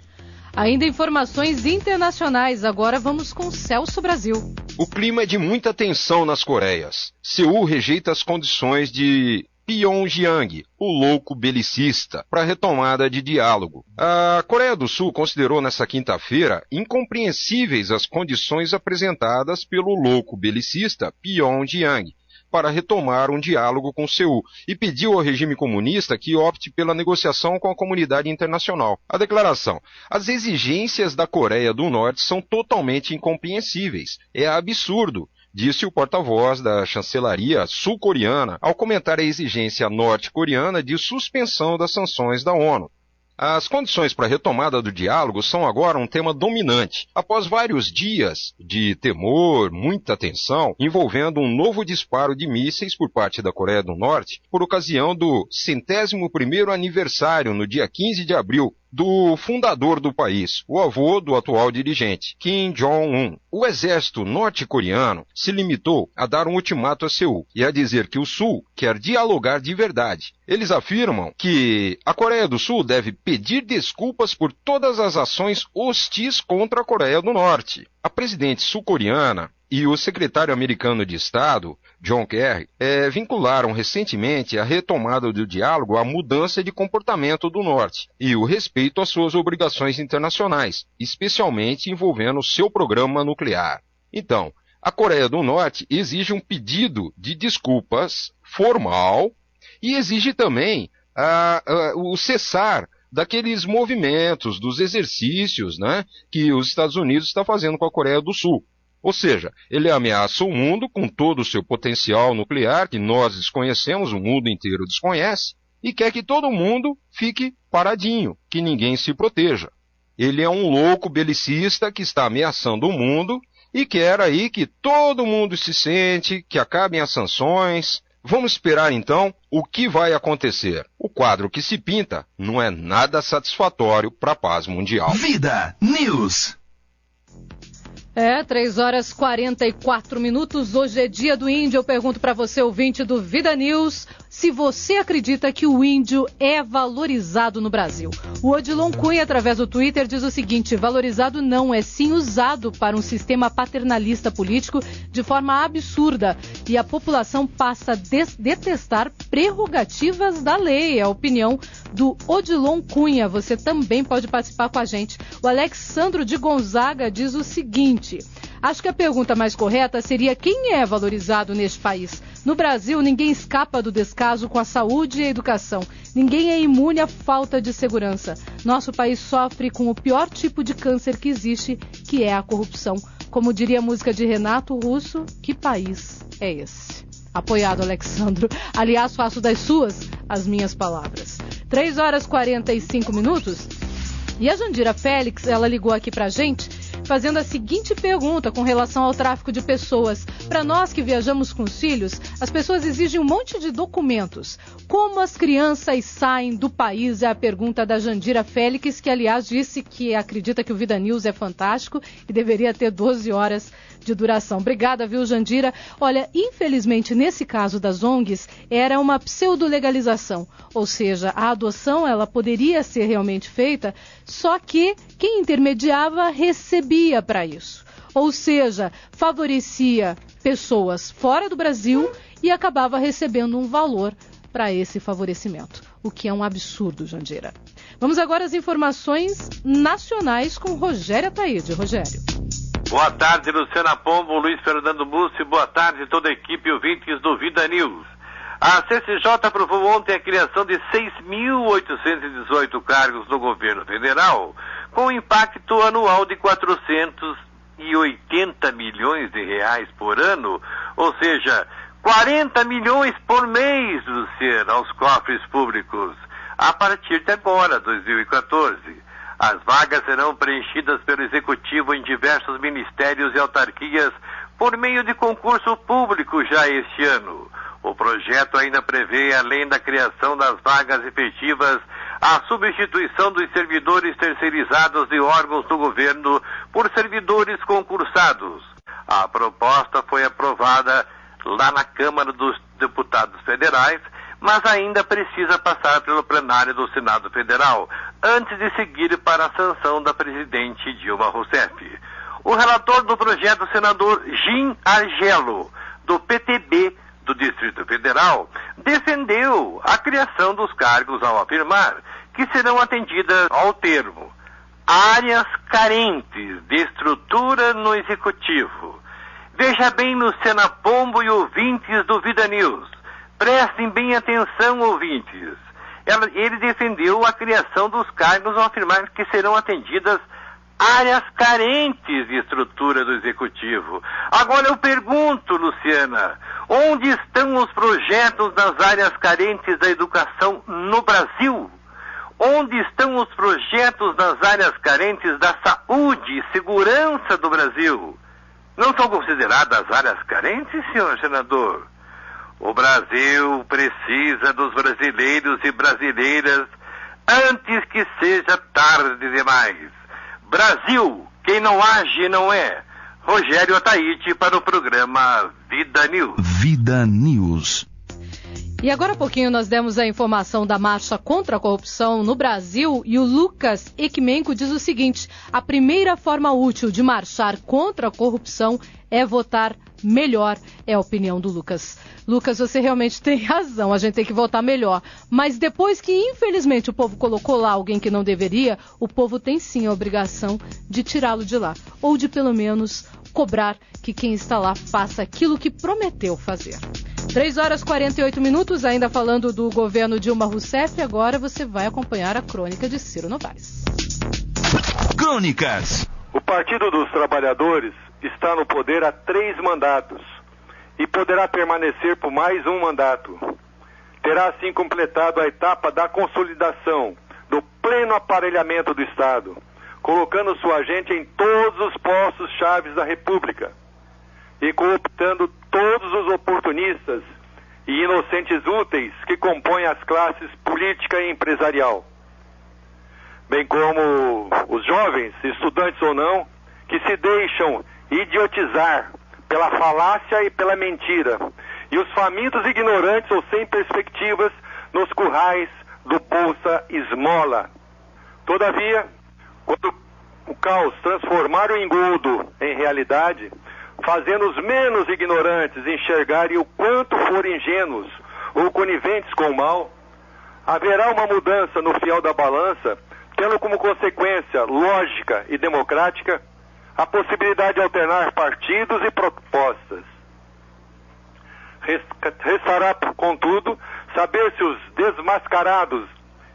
Ainda informações internacionais, agora vamos com Celso Brasil. O clima é de muita tensão nas Coreias. Seul rejeita as condições de Pyongyang, o louco belicista, para a retomada de diálogo. A Coreia do Sul considerou nesta quinta-feira incompreensíveis as condições apresentadas pelo louco belicista Pyongyang, para retomar um diálogo com Seul e pediu ao regime comunista que opte pela negociação com a comunidade internacional. A declaração: as exigências da Coreia do Norte são totalmente incompreensíveis. É absurdo, disse o porta-voz da chancelaria sul-coreana ao comentar a exigência norte-coreana de suspensão das sanções da ONU. As condições para a retomada do diálogo são agora um tema dominante, após vários dias de temor, muita tensão, envolvendo um novo disparo de mísseis por parte da Coreia do Norte, por ocasião do 101º aniversário, no dia 15 de abril, do fundador do país, o avô do atual dirigente, Kim Jong-un. O exército norte-coreano se limitou a dar um ultimato a Seul e a dizer que o Sul quer dialogar de verdade. Eles afirmam que a Coreia do Sul deve pedir desculpas por todas as ações hostis contra a Coreia do Norte. A presidente sul-coreana e o secretário americano de Estado, John Kerry, vincularam recentemente a retomada do diálogo à mudança de comportamento do Norte e o respeito às suas obrigações internacionais, especialmente envolvendo seu programa nuclear. Então, a Coreia do Norte exige um pedido de desculpas formal e exige também o cessar daqueles movimentos, dos exercícios, né, que os Estados Unidos estão fazendo com a Coreia do Sul. Ou seja, ele ameaça o mundo com todo o seu potencial nuclear, que nós desconhecemos, o mundo inteiro desconhece, e quer que todo mundo fique paradinho, que ninguém se proteja. Ele é um louco belicista que está ameaçando o mundo e quer aí que todo mundo se sente, que acabem as sanções. Vamos esperar então o que vai acontecer. O quadro que se pinta não é nada satisfatório para a paz mundial. Vida News. 3h44. Hoje é dia do índio. Eu pergunto para você, ouvinte do Vida News, se você acredita que o índio é valorizado no Brasil. O Odilon Cunha, através do Twitter, diz o seguinte: valorizado não, é sim usado para um sistema paternalista político de forma absurda e a população passa a detestar prerrogativas da lei. É a opinião do Odilon Cunha. Você também pode participar com a gente. O Alexandro de Gonzaga diz o seguinte: acho que a pergunta mais correta seria quem é valorizado neste país. No Brasil, ninguém escapa do descaso com a saúde e a educação. Ninguém é imune à falta de segurança. Nosso país sofre com o pior tipo de câncer que existe, que é a corrupção. Como diria a música de Renato Russo, que país é esse? Apoiado, Alexandro. Aliás, faço das suas as minhas palavras. 3h45. E a Jandira Félix, ela ligou aqui pra gente, fazendo a seguinte pergunta com relação ao tráfico de pessoas. Para nós que viajamos com os filhos, as pessoas exigem um monte de documentos. Como as crianças saem do país? É a pergunta da Jandira Félix, que aliás disse que acredita que o Vida News é fantástico e deveria ter 12 horas de duração. Obrigada, viu, Jandira? Olha, infelizmente, nesse caso das ONGs, era uma pseudo-legalização. Ou seja, a adoção ela poderia ser realmente feita, só que quem intermediava recebia para isso. Ou seja, favorecia pessoas fora do Brasil e acabava recebendo um valor para esse favorecimento. O que é um absurdo, Jandira. Vamos agora às informações nacionais com Rogério Ataíde. Rogério. Boa tarde, Luciana Pombo, Luiz Fernando Mussi, boa tarde toda a equipe e ouvintes do Vida News. A CCJ aprovou ontem a criação de 6.818 cargos no governo federal, com impacto anual de 480 milhões de reais por ano, ou seja, 40 milhões por mês, Luciana, aos cofres públicos, a partir de agora, 2014. As vagas serão preenchidas pelo Executivo em diversos ministérios e autarquias por meio de concurso público já este ano. O projeto ainda prevê, além da criação das vagas efetivas, a substituição dos servidores terceirizados de órgãos do governo por servidores concursados. A proposta foi aprovada lá na Câmara dos Deputados Federais, mas ainda precisa passar pelo plenário do Senado Federal, antes de seguir para a sanção da presidente Dilma Rousseff. O relator do projeto, o senador Jim Argelo, do PTB do Distrito Federal, defendeu a criação dos cargos ao afirmar que serão atendidas ao termo áreas carentes de estrutura no Executivo. Veja bem, Luciana Pombo e ouvintes do Vida News. Prestem bem atenção, ouvintes. Ele defendeu a criação dos cargos ao afirmar que serão atendidas áreas carentes de estrutura do Executivo. Agora eu pergunto, Luciana, onde estão os projetos das áreas carentes da educação no Brasil? Onde estão os projetos das áreas carentes da saúde e segurança do Brasil? Não são consideradas áreas carentes, senhor senador? O Brasil precisa dos brasileiros e brasileiras antes que seja tarde demais. Brasil, quem não age não é. Rogério Ataíde para o programa Vida News. Vida News. E agora há pouquinho nós demos a informação da marcha contra a corrupção no Brasil e o Lucas Equimenko diz o seguinte: a primeira forma útil de marchar contra a corrupção é votar melhor, é a opinião do Lucas. Lucas, você realmente tem razão, a gente tem que votar melhor. Mas depois que, infelizmente, o povo colocou lá alguém que não deveria, o povo tem sim a obrigação de tirá-lo de lá. Ou de, pelo menos, cobrar que quem está lá faça aquilo que prometeu fazer. 3h48, ainda falando do governo Dilma Rousseff, agora você vai acompanhar a crônica de Ciro Novaes. Crônicas. O Partido dos Trabalhadores está no poder há 3 mandatos e poderá permanecer por mais um mandato. Terá assim completado a etapa da consolidação, do pleno aparelhamento do Estado, colocando sua gente em todos os postos-chave da República e cooptando todos os oportunistas e inocentes úteis que compõem as classes política e empresarial, bem como os jovens, estudantes ou não, que se deixam idiotizar pela falácia e pela mentira, e os famintos ignorantes ou sem perspectivas nos currais do Bolsa Esmola. Todavia, quando o caos transformar o engodo em realidade, fazendo os menos ignorantes enxergarem o quanto forem ingênuos ou coniventes com o mal, haverá uma mudança no fiel da balança, tendo como consequência lógica e democrática a possibilidade de alternar partidos e propostas. Restará, contudo, saber se os desmascarados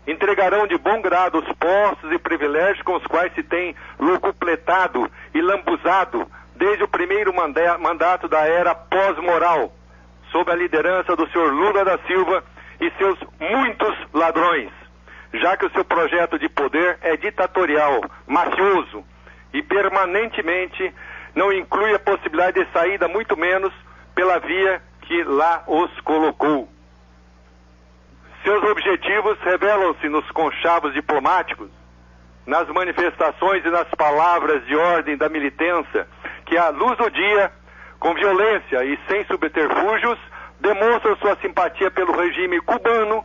entregarão de bom grado os postos e privilégios com os quais se tem locupletado e lambuzado desde o primeiro mandato da era pós-moral, sob a liderança do senhor Lula da Silva e seus muitos ladrões, já que o seu projeto de poder é ditatorial, mafioso e permanentemente não inclui a possibilidade de saída, muito menos pela via que lá os colocou. Seus objetivos revelam-se nos conchavos diplomáticos, nas manifestações e nas palavras de ordem da militância, que à luz do dia, com violência e sem subterfúgios, demonstram sua simpatia pelo regime cubano,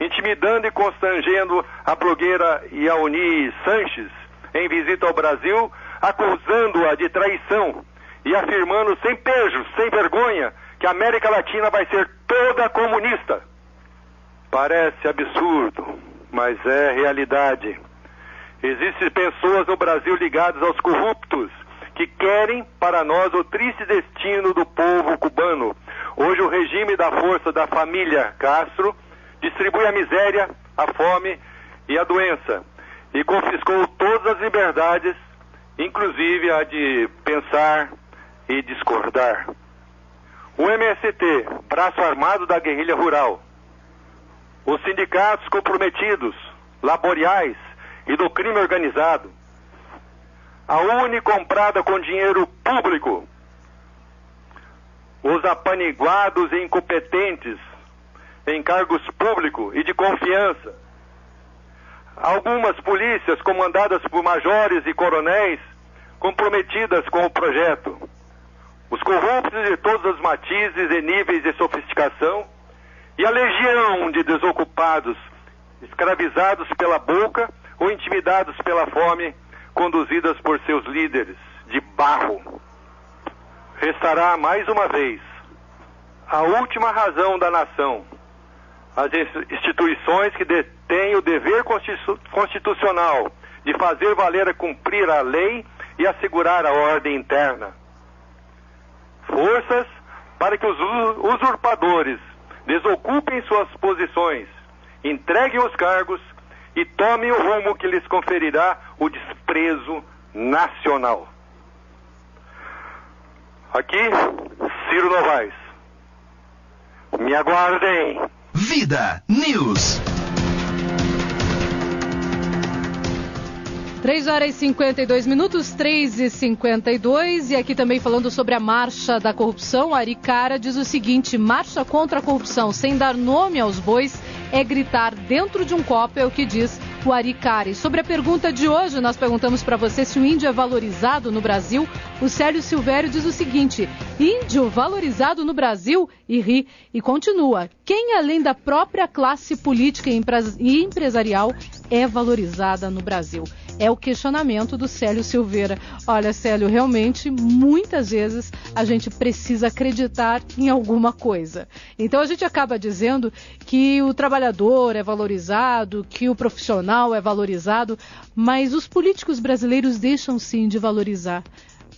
intimidando e constrangendo a blogueira Yauni Sanches em visita ao Brasil, acusando-a de traição e afirmando sem pejo, sem vergonha, que a América Latina vai ser toda comunista. Parece absurdo, mas é realidade. Existem pessoas no Brasil ligadas aos corruptos, que querem para nós o triste destino do povo cubano. Hoje o regime da força da família Castro distribui a miséria, a fome e a doença, e confiscou todas as liberdades, inclusive a de pensar e discordar. O MST, braço armado da guerrilha rural, os sindicatos comprometidos, laboriais e do crime organizado, a Uni comprada com dinheiro público, os apaniguados e incompetentes em cargos públicos e de confiança, algumas polícias comandadas por majores e coronéis comprometidas com o projeto, os corruptos de todos os matizes e níveis de sofisticação e a legião de desocupados escravizados pela boca ou intimidados pela fome, conduzidas por seus líderes de barro. Restará mais uma vez a última razão da nação, as instituições que detêm o dever constitucional de fazer valer e cumprir a lei e assegurar a ordem interna. forças para que os usurpadores desocupem suas posições, entreguem os cargos e tomem o rumo que lhes conferirá o desprezo nacional. Aqui, Ciro Novaes. Me aguardem. Vida News. 3h52, 3h52, e aqui também falando sobre a marcha da corrupção, a Aricara diz o seguinte: marcha contra a corrupção sem dar nome aos bois é gritar dentro de um copo, é o que diz o Aricara. E sobre a pergunta de hoje, nós perguntamos para você se o índio é valorizado no Brasil. O Célio Silvério diz o seguinte: índio valorizado no Brasil, e ri, e continua: quem além da própria classe política e empresarial é valorizada no Brasil? É o questionamento do Célio Silveira. Olha, Célio, realmente, muitas vezes a gente precisa acreditar em alguma coisa. Então a gente acaba dizendo que o trabalhador é valorizado, que o profissional é valorizado, mas os políticos brasileiros deixam sim de valorizar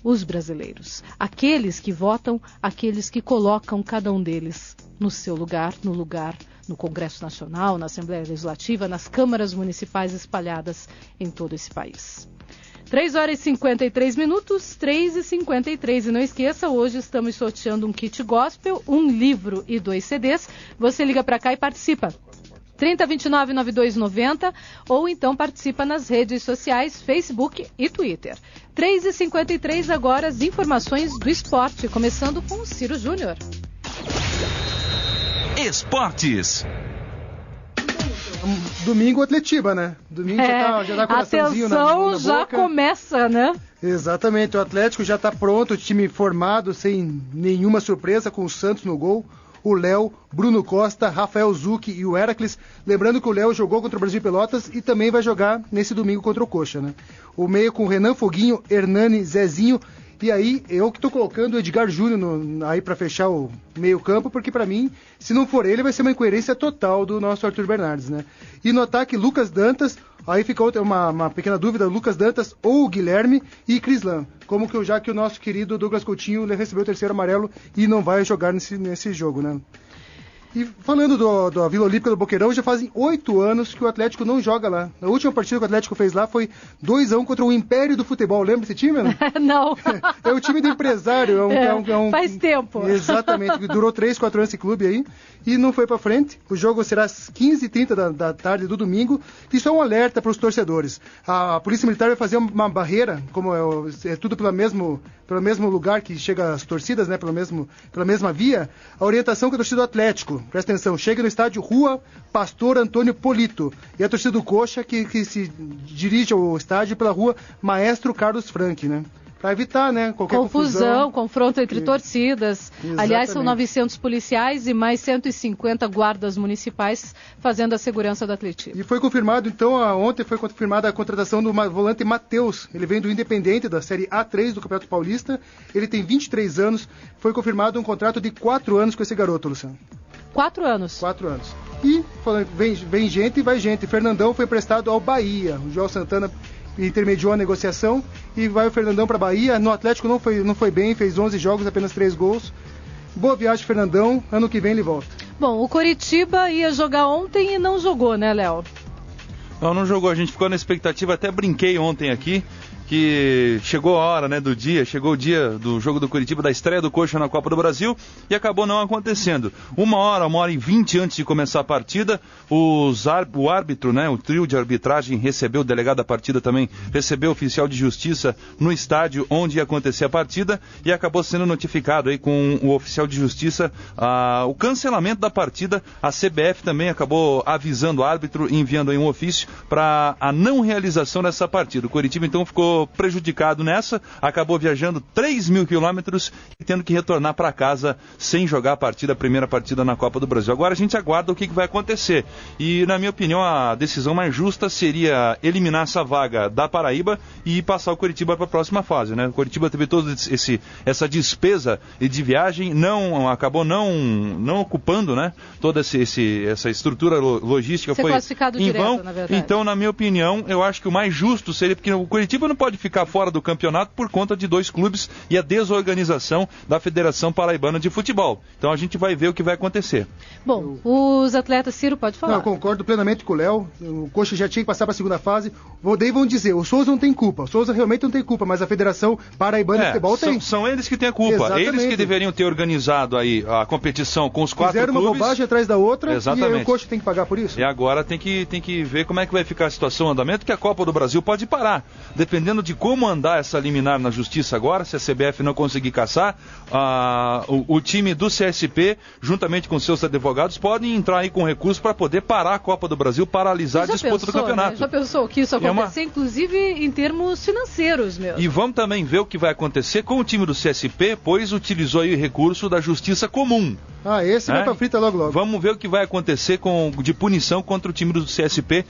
os brasileiros. Aqueles que votam, aqueles que colocam cada um deles no seu lugar, no Congresso Nacional, na Assembleia Legislativa, nas câmaras municipais espalhadas em todo esse país. 3h53, 3h53. E não esqueça, hoje estamos sorteando um kit gospel, um livro e 2 CDs. Você liga para cá e participa. 3029-9290 ou então participa nas redes sociais, Facebook e Twitter. 3h53 agora, as informações do esporte, começando com o Ciro Júnior. Esportes. Domingo Atletiba, né? Domingo já dá coraçãozinho na boca. Já começa, né? Exatamente, o Atlético já está pronto, o time formado, sem nenhuma surpresa, com o Santos no gol, o Léo, Bruno Costa, Rafael Zucchi e o Heracles. Lembrando que o Léo jogou contra o Brasil de Pelotas e também vai jogar nesse domingo contra o Coxa, né? O meio com Renan Foguinho, Hernani, Zezinho. E aí, eu que estou colocando o Edgar Júnior aí para fechar o meio campo, porque para mim, se não for ele, vai ser uma incoerência total do nosso Arthur Bernardes, né? E no ataque, Lucas Dantas, aí fica uma pequena dúvida, Lucas Dantas ou o Guilherme e Crislan. Já que o nosso querido Douglas Coutinho recebeu o terceiro amarelo e não vai jogar nesse jogo, né? E falando da Vila Olímpica do Boqueirão, já fazem 8 anos que o Atlético não joga lá. A última partida que o Atlético fez lá foi 2-1 contra o Império do Futebol. Lembra esse time, né? Não. É o time do empresário. Faz tempo. Exatamente. Durou 3-4 anos esse clube aí e não foi pra frente. O jogo será às 15h30 da tarde do domingo. E só um alerta para os torcedores. A Polícia Militar vai fazer uma barreira, como é tudo pelo mesmo lugar que chega as torcidas, né? Pela mesma via. A orientação que a torcida do Atlético, presta atenção, chega no estádio Rua Pastor Antônio Polito. E a torcida do Coxa que se dirige ao estádio pela Rua Maestro Carlos Franck, né? Para evitar, né, qualquer confusão. Confronto entre torcidas. Exatamente. Aliás, são 900 policiais e mais 150 guardas municipais fazendo a segurança do atletismo. E foi confirmado, então, ontem foi confirmada a contratação do volante Matheus. Ele vem do Independente, da Série A3 do Campeonato Paulista. Ele tem 23 anos. Foi confirmado um contrato de 4 anos com esse garoto, Luciano. 4 anos. 4 anos. E vem gente e vai gente. Fernandão foi emprestado ao Bahia. O João Santana intermediou a negociação e vai o Fernandão para Bahia. No Atlético não foi bem, fez 11 jogos, apenas 3 gols. Boa viagem, Fernandão. Ano que vem ele volta. Bom, o Coritiba ia jogar ontem e não jogou, né, Léo? Não jogou. A gente ficou na expectativa, até brinquei ontem aqui, que chegou a hora, né, chegou o dia do jogo do Coritiba, da estreia do Coxa na Copa do Brasil, e acabou não acontecendo. 1h20 antes de começar a partida, o árbitro, né, o trio de arbitragem recebeu, o delegado da partida também recebeu o oficial de justiça no estádio onde ia acontecer a partida, e acabou sendo notificado aí com o oficial de justiça o cancelamento da partida. A CBF também acabou avisando o árbitro, enviando aí um ofício para a não realização dessa partida. O Coritiba então ficou prejudicado nessa, acabou viajando 3.000 quilômetros e tendo que retornar para casa sem jogar a primeira partida na Copa do Brasil. Agora a gente aguarda o que vai acontecer. E, na minha opinião, a decisão mais justa seria eliminar essa vaga da Paraíba e passar o Coritiba para a próxima fase, né? O Coritiba teve toda essa despesa de viagem, acabou não ocupando, né, toda essa estrutura logística. Foi classificado em vão. Direto, na verdade. Então, na minha opinião, eu acho que o mais justo seria, porque o Coritiba não pode pode ficar fora do campeonato por conta de 2 clubes e a desorganização da Federação Paraibana de Futebol. Então a gente vai ver o que vai acontecer. Bom, os atletas, Ciro, pode falar. Não, eu concordo plenamente com o Léo. O Coxa já tinha que passar para a segunda fase. Daí vão dizer, o Souza não tem culpa. O Souza realmente não tem culpa, mas a Federação Paraibana de Futebol tem. São eles que têm a culpa. Exatamente. Eles que deveriam ter organizado aí a competição com os 4 clubes. Fizeram uma bobagem atrás da outra. Exatamente. E aí o Coxa tem que pagar por isso. E agora tem que ver como é que vai ficar a situação, o andamento, que a Copa do Brasil pode parar. Dependendo de como andar essa liminar na justiça agora, se a CBF não conseguir caçar, o time do CSP, juntamente com seus advogados, podem entrar aí com recurso para poder parar a Copa do Brasil, paralisar a disputa do campeonato. Né? Já pensou que isso acontecer, inclusive em termos financeiros mesmo? E vamos também ver o que vai acontecer com o time do CSP, pois utilizou aí o recurso da Justiça Comum. Esse vai pra frita logo. Vamos ver o que vai acontecer de punição contra o time do CSP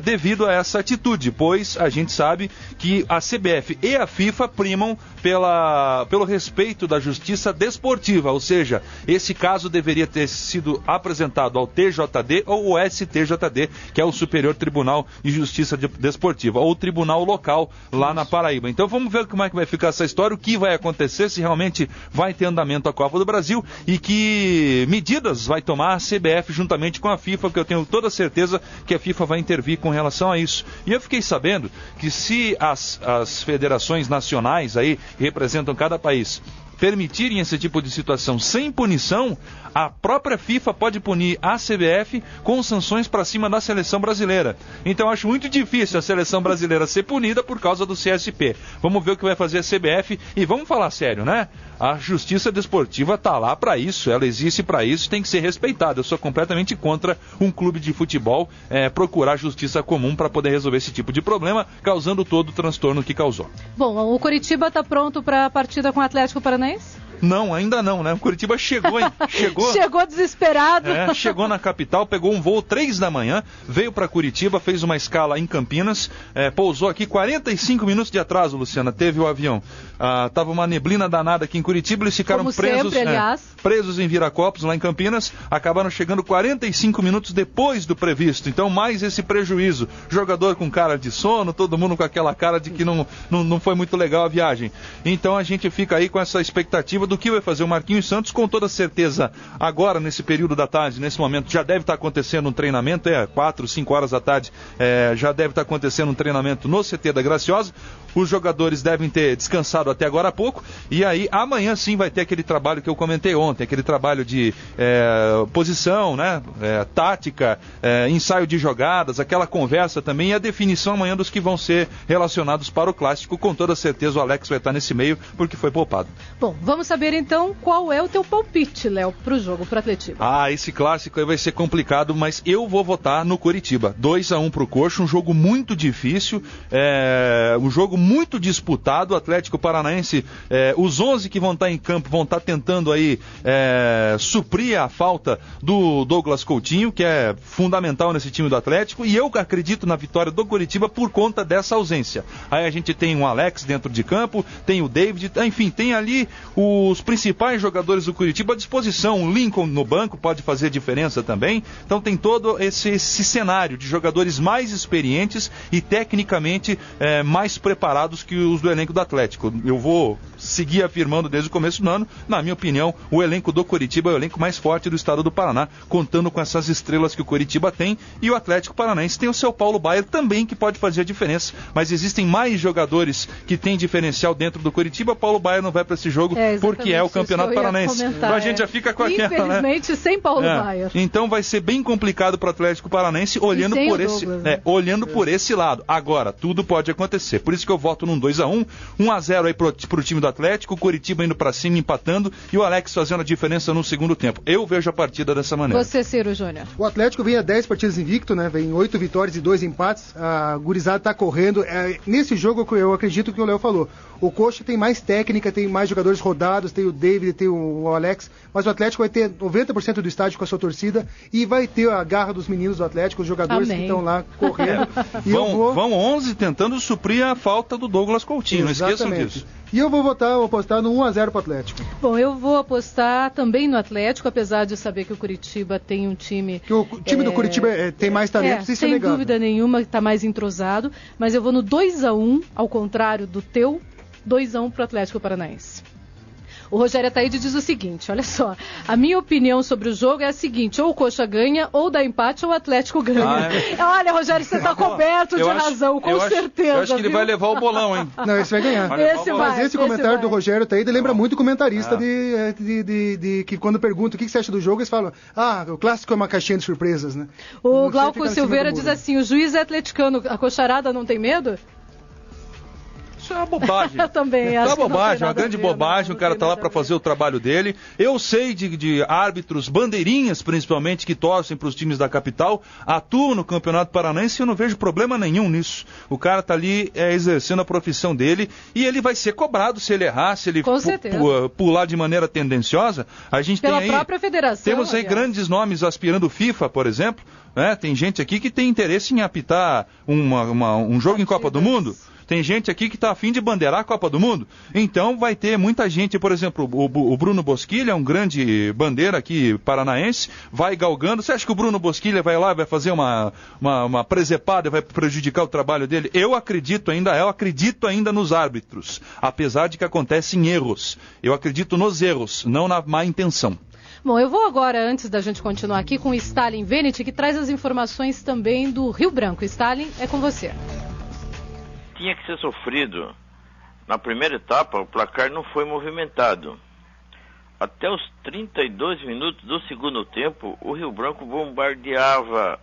devido a essa atitude, pois a gente sabe que a CBF e a FIFA primam pelo respeito da justiça desportiva, ou seja, esse caso deveria ter sido apresentado ao TJD ou ao STJD, que é o Superior Tribunal de Justiça Desportiva, ou o Tribunal Local lá na Paraíba. Então vamos ver como é que vai ficar essa história, o que vai acontecer, se realmente vai ter andamento a Copa do Brasil e que medidas vai tomar a CBF juntamente com a FIFA, porque eu tenho toda certeza que a FIFA vai intervir com relação a isso. E eu fiquei sabendo que se as federações nacionais aí representam cada país permitirem esse tipo de situação sem punição, a própria FIFA pode punir a CBF com sanções para cima da seleção brasileira. Então acho muito difícil a seleção brasileira ser punida por causa do CSP. Vamos ver o que vai fazer a CBF e vamos falar sério, né? A justiça desportiva está lá para isso, ela existe para isso, tem que ser respeitada. Eu sou completamente contra um clube de futebol procurar justiça comum para poder resolver esse tipo de problema, causando todo o transtorno que causou. Bom, o Coritiba está pronto para a partida com o Atlético Paranaense? Não, ainda não, né? O Coritiba chegou desesperado. Chegou na capital, pegou um voo 3 da manhã, veio para Curitiba, fez uma escala em Campinas, pousou aqui, 45 minutos de atraso, Luciana, teve o avião. Tava uma neblina danada aqui em Curitiba, eles ficaram presos em Viracopos, lá em Campinas, acabaram chegando 45 minutos depois do previsto. Então, mais esse prejuízo. Jogador com cara de sono, todo mundo com aquela cara de que não foi muito legal a viagem. Então, a gente fica aí com essa expectativa do que vai fazer o Marquinhos Santos, com toda certeza, agora, nesse período da tarde, nesse momento, já deve estar acontecendo um treinamento, 4, 5 horas da tarde, já deve estar acontecendo um treinamento no CT da Graciosa. Os jogadores devem ter descansado até agora há pouco, e aí amanhã sim vai ter aquele trabalho que eu comentei ontem, aquele trabalho de posição, né? Tática, ensaio de jogadas, aquela conversa também, e a definição amanhã dos que vão ser relacionados para o Clássico. Com toda certeza o Alex vai estar nesse meio, porque foi poupado. Bom, vamos saber então qual é o teu palpite, Léo, para o jogo, para o Atlético. Esse Clássico aí vai ser complicado, mas eu vou votar no Coritiba. 2-1 para o Coxa, um jogo muito difícil, um jogo muito disputado. O Atlético Paranaense, os 11 que vão estar em campo vão estar tentando aí suprir a falta do Douglas Coutinho, que é fundamental nesse time do Atlético, e eu acredito na vitória do Coritiba por conta dessa ausência. Aí a gente tem o Alex dentro de campo, tem o David, enfim, tem ali os principais jogadores do Coritiba à disposição. O Lincoln no banco pode fazer diferença também. Então tem todo esse cenário de jogadores mais experientes e tecnicamente mais preparados que os do elenco do Atlético. Eu vou seguir afirmando desde o começo do ano, na minha opinião, o elenco do Coritiba é o elenco mais forte do estado do Paraná, contando com essas estrelas que o Coritiba tem, e o Atlético Paranaense tem o seu Paulo Baier também, que pode fazer a diferença, mas existem mais jogadores que têm diferencial dentro do Coritiba. Paulo Baier não vai para esse jogo porque é o Campeonato Paranaense. Então a gente já fica com aquela, infelizmente, sem Paulo Baier. Então vai ser bem complicado para o Atlético Paranaense olhando por esse lado. Agora, tudo pode acontecer. Por isso que eu voto num 2-1, 1-0 aí pro time do Atlético, o Coritiba indo para cima, empatando, e o Alex fazendo a diferença no segundo tempo. Eu vejo a partida dessa maneira. Você, Ciro Júnior. O Atlético vem a 10 partidas invicto, né? Vem 8 vitórias e 2 empates. A gurizada tá correndo. Nesse jogo eu acredito que o Léo falou. O Coxa tem mais técnica, tem mais jogadores rodados, lados, tem o David, tem o Alex, mas o Atlético vai ter 90% do estádio com a sua torcida e vai ter a garra dos meninos do Atlético, os jogadores que estão lá correndo. Vão 11 tentando suprir a falta do Douglas Coutinho, Exatamente. Não esqueçam disso. E eu vou apostar no 1-0 pro Atlético. Bom, eu vou apostar também no Atlético, apesar de saber que o Curitiba tem um time... Que o time do Curitiba tem mais talento, isso é sem legal. dúvida nenhuma, está mais entrosado, mas eu vou no 2-1, ao contrário do teu, 2-1 pro Atlético Paranaense. O Rogério Ataíde diz o seguinte, olha só, a minha opinião sobre o jogo é a seguinte, ou o Coxa ganha, ou dá empate, ou o Atlético ganha. Olha, Rogério, você está coberto de razão, com certeza. Eu acho que ele vai levar o bolão, hein? Não, esse vai ganhar. Mas esse comentário do Rogério Ataíde lembra muito o comentarista que quando pergunta o que você acha do jogo, eles falam, o clássico é uma caixinha de surpresas, né? O Glauco Silveira diz assim, o juiz é atleticano, a coxarada não tem medo? Isso é uma bobagem. Eu também acho. É uma bobagem, uma grande bobagem. O cara tá lá para fazer o trabalho dele. Eu sei de árbitros, bandeirinhas principalmente, que torcem para os times da capital, atuam no Campeonato Paranaense e eu não vejo problema nenhum nisso. O cara tá ali exercendo a profissão dele e ele vai ser cobrado se ele errar, se ele pular de maneira tendenciosa. A gente pela tem aí, própria federação. Temos aí grandes nomes aspirando FIFA, por exemplo. Né? Tem gente aqui que tem interesse em apitar um jogo em Copa do Mundo. Tem gente aqui que está a fim de bandeirar a Copa do Mundo. Então vai ter muita gente, por exemplo, o Bruno Bosquilha, um grande bandeira aqui paranaense, vai galgando. Você acha que o Bruno Bosquilha vai lá, vai fazer uma presepada, vai prejudicar o trabalho dele? Eu acredito ainda nos árbitros, apesar de que acontecem erros. Eu acredito nos erros, não na má intenção. Bom, eu vou agora, antes da gente continuar aqui, com o Stalin Veneti, que traz as informações também do Rio Branco. Stalin, é com você. Tinha que ser sofrido. Na primeira etapa, o placar não foi movimentado. Até os 32 minutos do segundo tempo, o Rio Branco bombardeava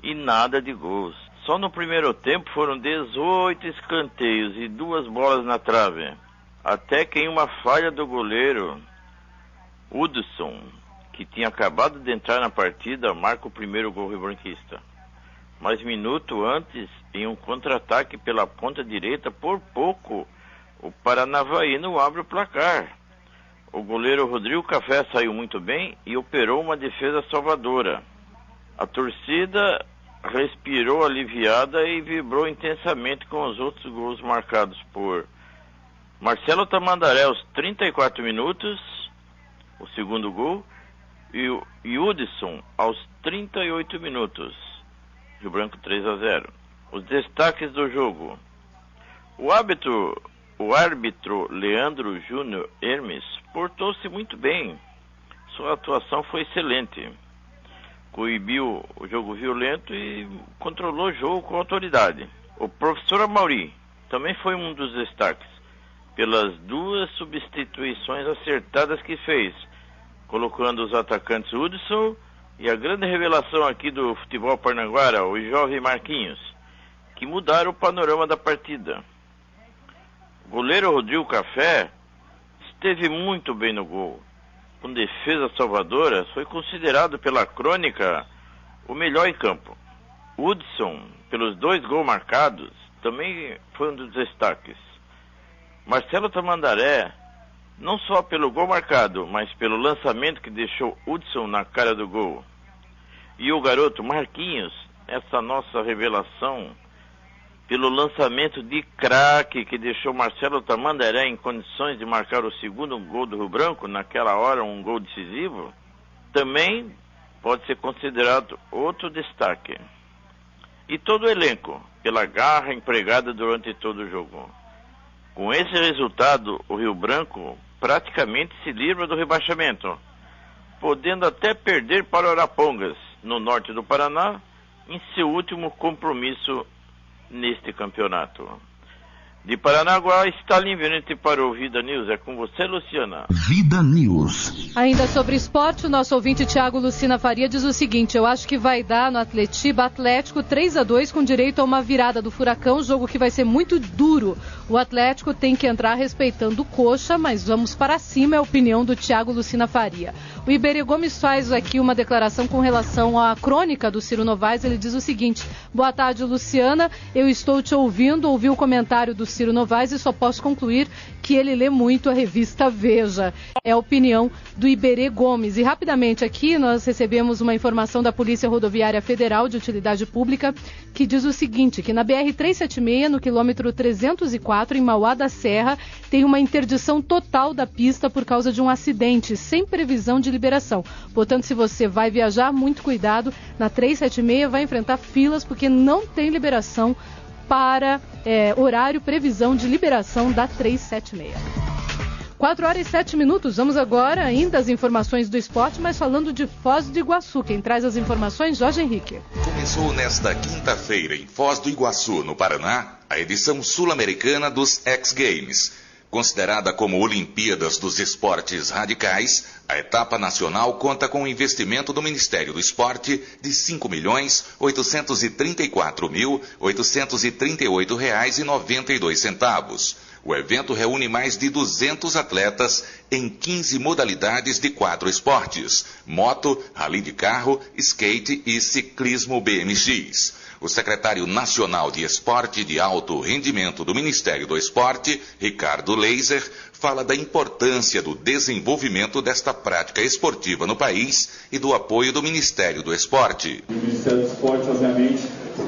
e nada de gols. Só no primeiro tempo foram 18 escanteios e 2 bolas na trave. Até que em uma falha do goleiro, Hudson, que tinha acabado de entrar na partida, marca o primeiro gol rio-branquista. Mas minuto antes, em um contra-ataque pela ponta direita, por pouco, o Paranavaíno abre o placar. O goleiro Rodrigo Café saiu muito bem e operou uma defesa salvadora. A torcida respirou aliviada e vibrou intensamente com os outros gols marcados por Marcelo Tamandaré aos 34 minutos, o segundo gol, e Hudson aos 38 minutos. Rio Branco 3-0. Os destaques do jogo. O árbitro Leandro Júnior Hermes portou-se muito bem. Sua atuação foi excelente. Coibiu o jogo violento e controlou o jogo com autoridade. O professor Amauri também foi um dos destaques, pelas 2 substituições acertadas que fez, colocando os atacantes Hudson e a grande revelação aqui do futebol parnaguara, o jovem Marquinhos, que mudaram o panorama da partida. O goleiro Rodrigo Café esteve muito bem no gol. Com defesa salvadora, foi considerado pela crônica o melhor em campo. Hudson, pelos 2 gols marcados, também foi um dos destaques. Marcelo Tamandaré, não só pelo gol marcado, mas pelo lançamento que deixou Hudson na cara do gol. E o garoto Marquinhos, essa nossa revelação, pelo lançamento de craque que deixou Marcelo Tamandaré em condições de marcar o segundo gol do Rio Branco, naquela hora um gol decisivo, também pode ser considerado outro destaque. E todo o elenco, pela garra empregada durante todo o jogo. Com esse resultado, o Rio Branco praticamente se livra do rebaixamento, podendo até perder para o Arapongas, no norte do Paraná, em seu último compromisso neste campeonato. De Paranaguá, Stalin Veneti para o Vida News. É com você, Luciana. Vida News. Ainda sobre esporte, o nosso ouvinte Thiago Lucina Faria diz o seguinte: eu acho que vai dar no Atlético 3-2 com direito a uma virada do Furacão, jogo que vai ser muito duro. O Atlético tem que entrar respeitando o Coxa, mas vamos para cima, é a opinião do Thiago Lucina Faria. O Iberê Gomes faz aqui uma declaração com relação à crônica do Ciro Novaes. Ele diz o seguinte: boa tarde, Luciana, eu estou te ouvindo, ouvi o comentário do Ciro Novaes e só posso concluir que ele lê muito a revista Veja. É a opinião do Iberê Gomes. E rapidamente aqui nós recebemos uma informação da Polícia Rodoviária Federal de Utilidade Pública que diz o seguinte, que na BR-376, no quilômetro 304, em Mauá da Serra, tem uma interdição total da pista por causa de um acidente, sem previsão de liberação. Portanto, se você vai viajar, muito cuidado, na 376 vai enfrentar filas porque não tem liberação para horário, previsão de liberação da 376. 4h07. Vamos agora ainda às informações do esporte, mas falando de Foz do Iguaçu. Quem traz as informações, Jorge Henrique. Começou nesta quinta-feira em Foz do Iguaçu, no Paraná, a edição sul-americana dos X Games. Considerada como Olimpíadas dos Esportes Radicais, a etapa nacional conta com um investimento do Ministério do Esporte de R$ 5.834.838,92. O evento reúne mais de 200 atletas em 15 modalidades de 4 esportes: moto, rally de carro, skate e ciclismo BMX. O secretário nacional de Esporte de Alto Rendimento do Ministério do Esporte, Ricardo Leiser, fala da importância do desenvolvimento desta prática esportiva no país e do apoio do Ministério do Esporte. O Ministério do Esporte, obviamente,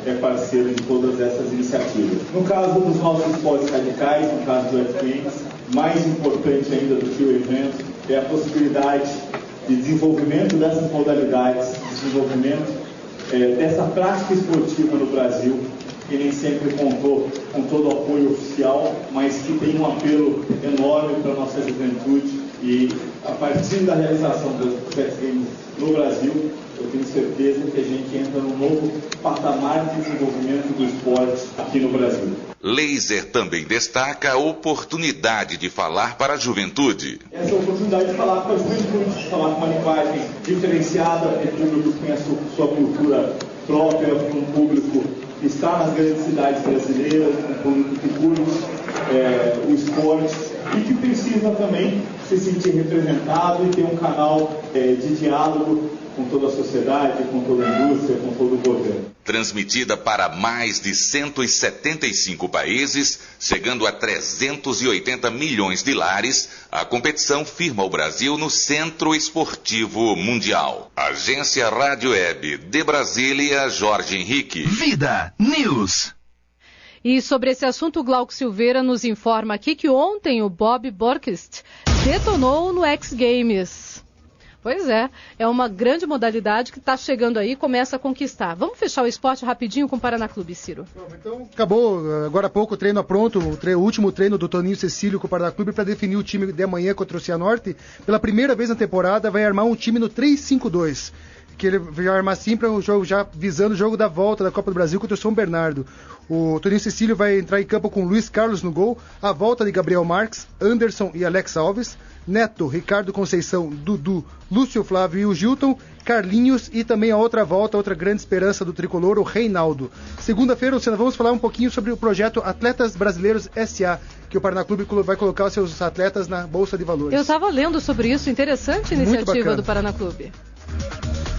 é parceiro de todas essas iniciativas. No caso dos nossos esportes radicais, no caso do X Games, mais importante ainda do que o evento é a possibilidade de desenvolvimento dessas modalidades, desenvolvimento dessa prática esportiva no Brasil, que nem sempre contou com todo o apoio oficial, mas que tem um apelo enorme para a nossa juventude. E a partir da realização dos X Games no Brasil, eu tenho certeza que a gente entra num novo patamar de desenvolvimento do esporte aqui no Brasil. Leiser também destaca a oportunidade de falar para a juventude. Essa oportunidade de falar para a juventude, de falar com uma linguagem diferenciada, para o público que tem a sua cultura própria, para um público que está nas grandes cidades brasileiras, um público que curte o esporte e que precisa também se sentir representado e ter um canal de diálogo com toda a sociedade, com toda a indústria, com todo o governo. Transmitida para mais de 175 países, chegando a 380 milhões de lares, a competição firma o Brasil no centro esportivo mundial. Agência Rádio Web de Brasília, Jorge Henrique. Vida News. E sobre esse assunto, o Glauco Silveira nos informa aqui que ontem o Bob Burnquist detonou no X Games. Pois é uma grande modalidade que está chegando aí e começa a conquistar. Vamos fechar o esporte rapidinho com o Paraná Clube, Ciro. Então, acabou agora há pouco o treino pronto, o último treino do Toninho Cecílio com o Paraná Clube para definir o time de amanhã contra o Cianorte. Pela primeira vez na temporada vai armar um time no 3-5-2. Que ele vai armar assim para o jogo, já visando o jogo da volta da Copa do Brasil contra o São Bernardo. O Toninho Cecílio vai entrar em campo com Luiz Carlos no gol, a volta de Gabriel Marques, Anderson e Alex Alves, Neto, Ricardo Conceição, Dudu, Lúcio Flávio e o Gilton, Carlinhos e também a outra volta, outra grande esperança do tricolor, o Reinaldo. Segunda-feira, Luciana, vamos falar um pouquinho sobre o projeto Atletas Brasileiros S.A., que o Paraná Clube vai colocar os seus atletas na Bolsa de Valores. Eu estava lendo sobre isso, interessante a iniciativa do Paraná Clube.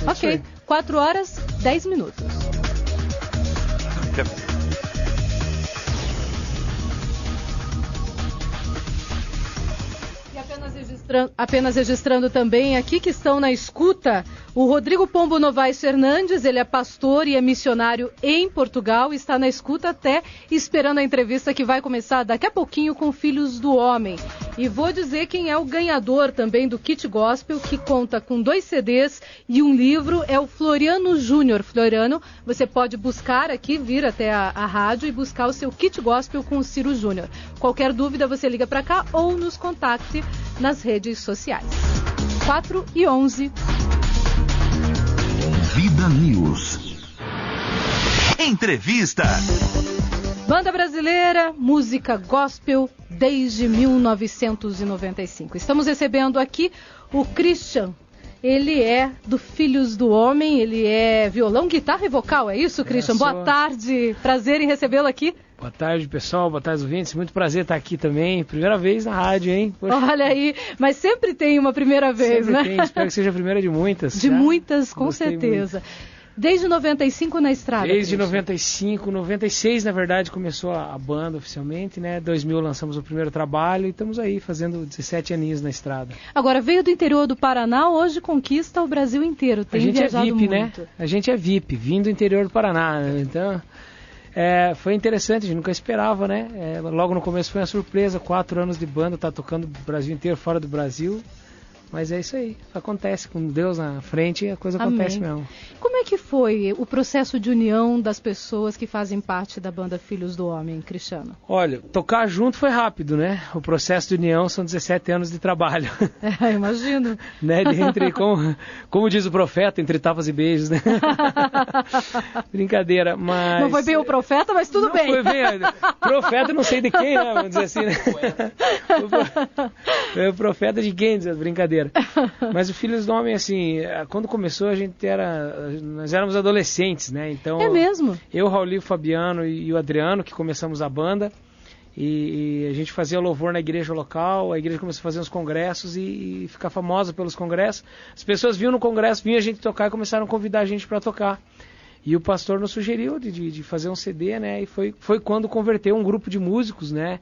Ok, 4h10. E apenas registrando também aqui que estão na escuta o Rodrigo Pombo Novaes Fernandes, ele é pastor e é missionário em Portugal, está na escuta até esperando a entrevista que vai começar daqui a pouquinho com Filhos do Homem. E vou dizer quem é o ganhador também do Kit Gospel, que conta com 2 CDs e um livro, é o Floriano Júnior. Floriano, você pode buscar aqui, vir até a rádio e buscar o seu Kit Gospel com o Ciro Júnior. Qualquer dúvida você liga para cá ou nos contacte nas redes sociais. 4h11. Vida News. Entrevista. Banda brasileira, música gospel desde 1995. Estamos recebendo aqui o Christian. Ele é do Filhos do Homem, ele é violão, guitarra e vocal, é isso, Christian? Boa tarde, prazer em recebê-lo aqui. Boa tarde, pessoal. Boa tarde, ouvintes. Muito prazer estar aqui também. Primeira vez na rádio, hein? Poxa. Olha aí, mas sempre tem uma primeira vez, sempre né? Tem. Espero que seja a primeira de muitas. De muitas, com certeza. Muito. Desde 95 na estrada? Desde 95, 96 na verdade começou a banda oficialmente, né? 2000 lançamos o primeiro trabalho e estamos aí fazendo 17 aninhos na estrada. Agora, veio do interior do Paraná, hoje conquista o Brasil inteiro, tem viajado muito. A gente é VIP, né? A gente é VIP, vindo do interior do Paraná, então... foi interessante, a gente nunca esperava, né? Logo no começo foi uma surpresa, 4 anos de banda, tá tocando o Brasil inteiro, fora do Brasil. Mas é isso aí, acontece, com Deus na frente a coisa acontece mesmo. Como é que foi o processo de união das pessoas que fazem parte da banda Filhos do Homem, Cristiano? Olha, tocar junto foi rápido, né? O processo de união são 17 anos de trabalho. Imagino. Né? Como diz o profeta, entre tapas e beijos, né? Brincadeira, mas... Não foi bem o profeta, mas tudo bem. Não foi bem, profeta não sei de quem, né? Vamos dizer assim, né? O profeta de quem, brincadeira. Mas o Filhos do Homem, assim, quando começou nós éramos adolescentes, né? Então, é mesmo? Eu, Rauli, o Fabiano e o Adriano, que começamos a banda, e a gente fazia louvor na igreja local, a igreja começou a fazer uns congressos e ficar famosa pelos congressos. As pessoas vinham no congresso, vinham a gente tocar e começaram a convidar a gente para tocar. E o pastor nos sugeriu de fazer um CD, né? E foi quando converteu um grupo de músicos, né?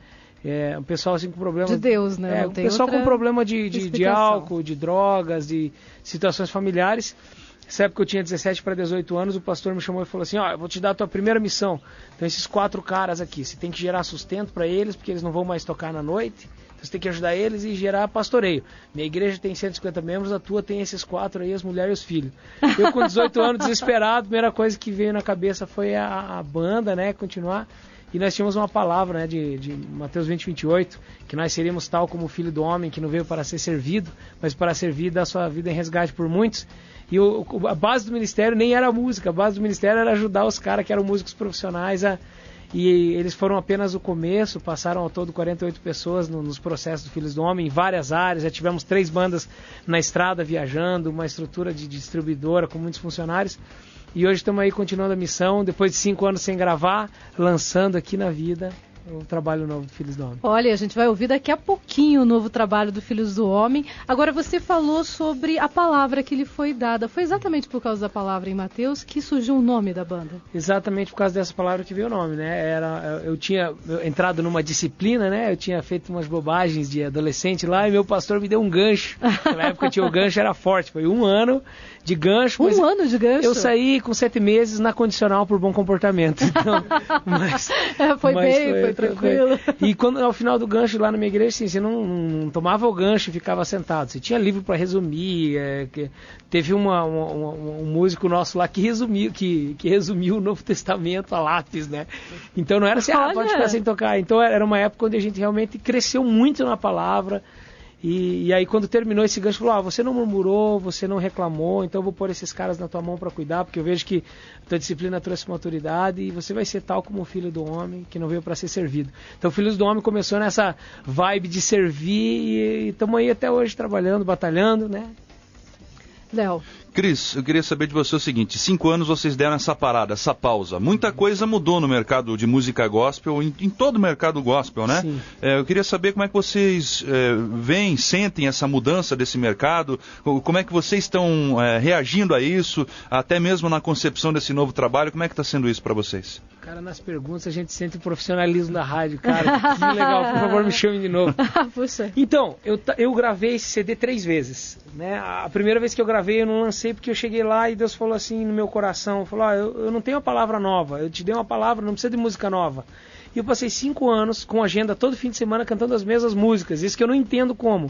O pessoal assim com problema... De Deus, né? O pessoal com problema de álcool, de drogas, de situações familiares. Nessa época eu tinha 17 para 18 anos, o pastor me chamou e falou assim, eu vou te dar a tua primeira missão. Então esses 4 caras aqui, você tem que gerar sustento para eles, porque eles não vão mais tocar na noite. Então você tem que ajudar eles e gerar pastoreio. Minha igreja tem 150 membros, a tua tem esses 4 aí, as mulheres e os filhos. Eu com 18 anos, desesperado, a primeira coisa que veio na cabeça foi a banda, né, continuar. E nós tínhamos uma palavra, né, de Mateus 20, 28, que nós seríamos tal como o Filho do Homem, que não veio para ser servido, mas para servir da sua vida em resgate por muitos. E a base do ministério nem era a música, a base do ministério era ajudar os caras que eram músicos profissionais e eles foram apenas o começo, passaram ao todo 48 pessoas nos processos do Filhos do Homem, em várias áreas, já tivemos 3 bandas na estrada viajando, uma estrutura de distribuidora com muitos funcionários. E hoje estamos aí continuando a missão, depois de 5 anos sem gravar, lançando aqui na vida o trabalho novo do Filhos do Homem. Olha, a gente vai ouvir daqui a pouquinho o novo trabalho do Filhos do Homem. Agora você falou sobre a palavra que lhe foi dada. Foi exatamente por causa da palavra em Mateus que surgiu o nome da banda? Exatamente por causa dessa palavra que veio o nome, né? Eu tinha entrado numa disciplina, né? Eu tinha feito umas bobagens de adolescente lá e meu pastor me deu um gancho. Na época tinha o gancho, era forte. Foi 1 ano de gancho. Um ano de gancho? Eu saí com 7 meses na condicional por bom comportamento. Então, foi tranquilo. E quando ao final do gancho lá na minha igreja, assim, você não tomava o gancho e ficava sentado. Você tinha livro para resumir. Teve um músico nosso lá que resumiu o Novo Testamento a lápis, né? Então não era assim, pode ficar sem tocar. Então era uma época onde a gente realmente cresceu muito na palavra. E aí quando terminou esse gancho, falou, você não murmurou, você não reclamou, então eu vou pôr esses caras na tua mão para cuidar, porque eu vejo que a tua disciplina trouxe maturidade e você vai ser tal como o Filho do Homem, que não veio para ser servido. Então o Filhos do Homem começou nessa vibe de servir e estamos aí até hoje trabalhando, batalhando, né? Léo. Cris, eu queria saber de você o seguinte, 5 anos vocês deram essa parada, essa pausa. Muita coisa mudou no mercado de música gospel, em todo o mercado gospel, né? Sim. Eu queria saber como é que vocês sentem essa mudança desse mercado, como é que vocês estão reagindo a isso, até mesmo na concepção desse novo trabalho, como é que está sendo isso para vocês? Cara, nas perguntas a gente sente o profissionalismo da rádio, cara, que legal, por favor me chame de novo. Puxa. Então, eu gravei esse CD 3 vezes, né? A primeira vez que eu gravei eu não lancei porque eu cheguei lá e Deus falou assim no meu coração, falou, eu não tenho uma palavra nova, eu te dei uma palavra, não precisa de música nova. E eu passei 5 anos com agenda todo fim de semana cantando as mesmas músicas, isso que eu não entendo como.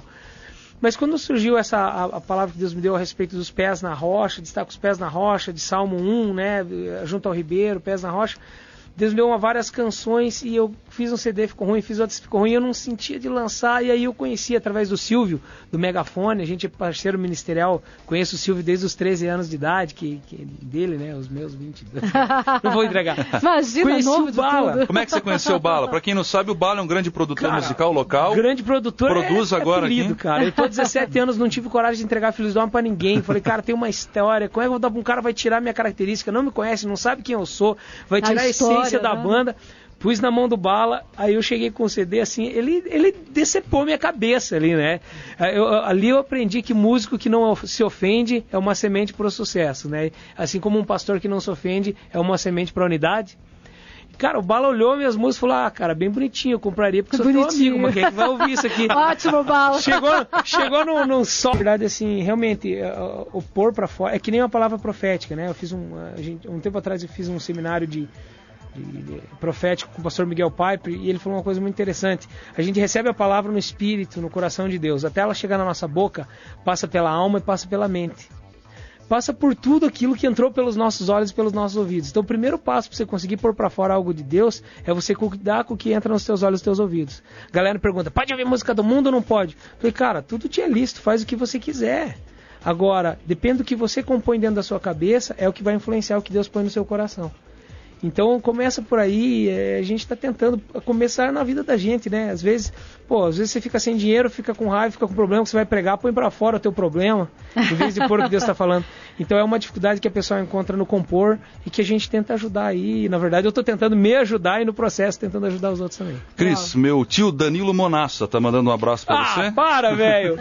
Mas quando surgiu a palavra que Deus me deu a respeito dos pés na rocha, de estar com os pés na rocha, de Salmo 1, né, junto ao ribeiro, pés na rocha, Deus me deu várias canções e eu fiz um CD, ficou ruim, fiz outro, ficou ruim, eu não sentia de lançar, e aí eu conheci através do Silvio, do Megafone, a gente é parceiro ministerial, conheço o Silvio desde os 13 anos de idade, que dele, né, os meus 22, não vou entregar. Imagina, conheci novo o Bala. tudo. Como é que você conheceu o Bala? Pra quem não sabe, o Bala é um grande produtor musical local. Grande produtor, produz agora apelido, aqui. Cara. Eu tô 17 anos, não tive coragem de entregar Filhos do Homem pra ninguém. Falei, cara, tem uma história, como é que eu vou dar pra um cara, vai tirar minha característica, não me conhece, não sabe quem eu sou, vai tirar a essência da banda. Pus na mão do Bala, aí eu cheguei com o CD, assim, ele decepou minha cabeça ali, né? Ali eu aprendi que músico que não se ofende é uma semente para o sucesso, né? Assim como um pastor que não se ofende é uma semente para a unidade. Cara, o Bala olhou minhas músicas e falou, cara, bem bonitinho, eu compraria porque sou teu amigo, mas quem é que vai ouvir isso aqui? Ótimo, Bala. Chegou num só. Na verdade, assim, realmente, o pôr pra fora, é que nem uma palavra profética, né? Eu fiz um tempo atrás eu fiz um seminário de profético com o pastor Miguel Piper, e ele falou uma coisa muito interessante. A gente recebe a palavra no espírito, no coração de Deus, até ela chegar na nossa boca, passa pela alma e passa pela mente. Passa por tudo aquilo que entrou pelos nossos olhos e pelos nossos ouvidos. Então o primeiro passo para você conseguir pôr para fora algo de Deus é você cuidar com o que entra nos teus olhos e nos teus ouvidos. A galera pergunta, pode ouvir música do mundo ou não pode? Eu falei, cara, tudo te é lícito, faz o que você quiser. Agora, depende do que você compõe dentro da sua cabeça, é o que vai influenciar o que Deus põe no seu coração. Então começa por aí, a gente está tentando começar na vida da gente, né? Às vezes você fica sem dinheiro, fica com raiva, fica com problema, que você vai pregar, põe para fora o teu problema, em vez de pôr o que Deus está falando. Então é uma dificuldade que a pessoa encontra no compor e que a gente tenta ajudar aí. Na verdade eu estou tentando me ajudar e no processo tentando ajudar os outros também. Cris, meu tio Danilo Monassa tá mandando um abraço para você. Para, velho!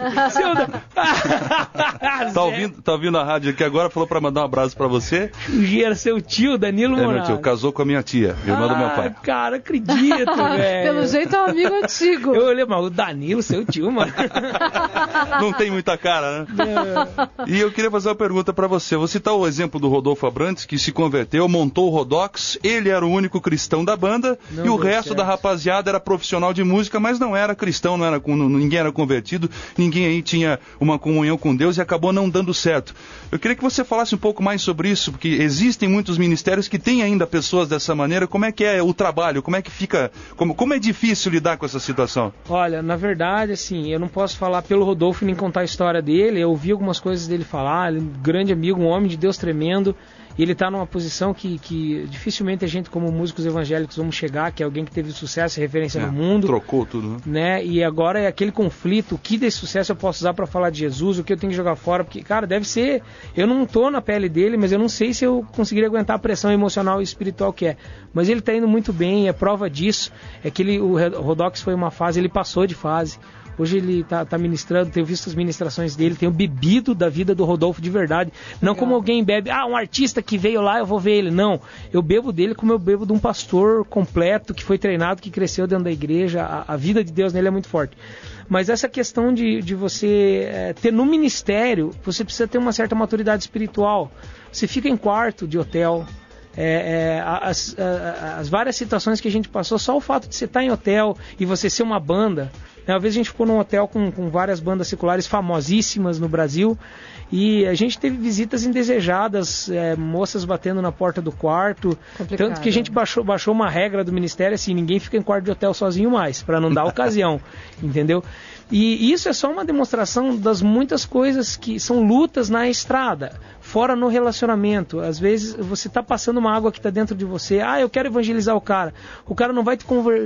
Tá ouvindo a rádio aqui agora, falou para mandar um abraço para você. Era seu tio Danilo Monassa. Meu tio, casou com a minha tia, irmã do meu pai. Cara, acredito, velho. Pelo jeito é um amigo antigo. Eu olhei, mas o Danilo, seu tio, mano. Não tem muita cara, né? E eu queria fazer uma pergunta para você. Vou citar o exemplo do Rodolfo Abrantes, que se converteu, montou o Rodox, ele era o único cristão da banda, e o resto da rapaziada era profissional de música, mas não era cristão, ninguém era convertido, ninguém aí tinha uma comunhão com Deus e acabou não dando certo. Eu queria que você falasse um pouco mais sobre isso, porque existem muitos ministérios que têm ainda pessoas dessa maneira. Como é que é o trabalho? Como é que fica? Como é difícil lidar com essa situação? Olha, na verdade, assim, eu não posso falar pelo Rodolfo nem contar a história dele. Eu ouvi algumas coisas dele falar. Ele é um grande amigo, um homem de Deus tremendo. E ele está numa posição que dificilmente a gente, como músicos evangélicos, vamos chegar, que é alguém que teve sucesso e referência no mundo. Trocou tudo, né? E agora é aquele conflito, o que desse sucesso eu posso usar para falar de Jesus, o que eu tenho que jogar fora, porque, cara, deve ser, eu não tô na pele dele, mas eu não sei se eu conseguiria aguentar a pressão emocional e espiritual que é. Mas ele está indo muito bem, é prova disso, é que o Rodox foi uma fase, ele passou de fase. Hoje ele tá ministrando, tenho visto as ministrações dele, tenho bebido da vida do Rodolfo de verdade. Não como alguém bebe, um artista que veio lá, eu vou ver ele. Não, eu bebo dele como eu bebo de um pastor completo, que foi treinado, que cresceu dentro da igreja. A vida de Deus nele é muito forte. Mas essa questão de você ter no ministério, você precisa ter uma certa maturidade espiritual. Você fica em quarto de hotel. As várias situações que a gente passou, só o fato de você estar em hotel e você ser uma banda. Uma vez a gente ficou num hotel com várias bandas seculares famosíssimas no Brasil e a gente teve visitas indesejadas, moças batendo na porta do quarto. Complicado. Tanto que a gente baixou uma regra do ministério assim, ninguém fica em quarto de hotel sozinho mais, para não dar ocasião, entendeu? E isso é só uma demonstração das muitas coisas que são lutas na estrada, fora no relacionamento. Às vezes você está passando uma água que está dentro de você, eu quero evangelizar o cara não vai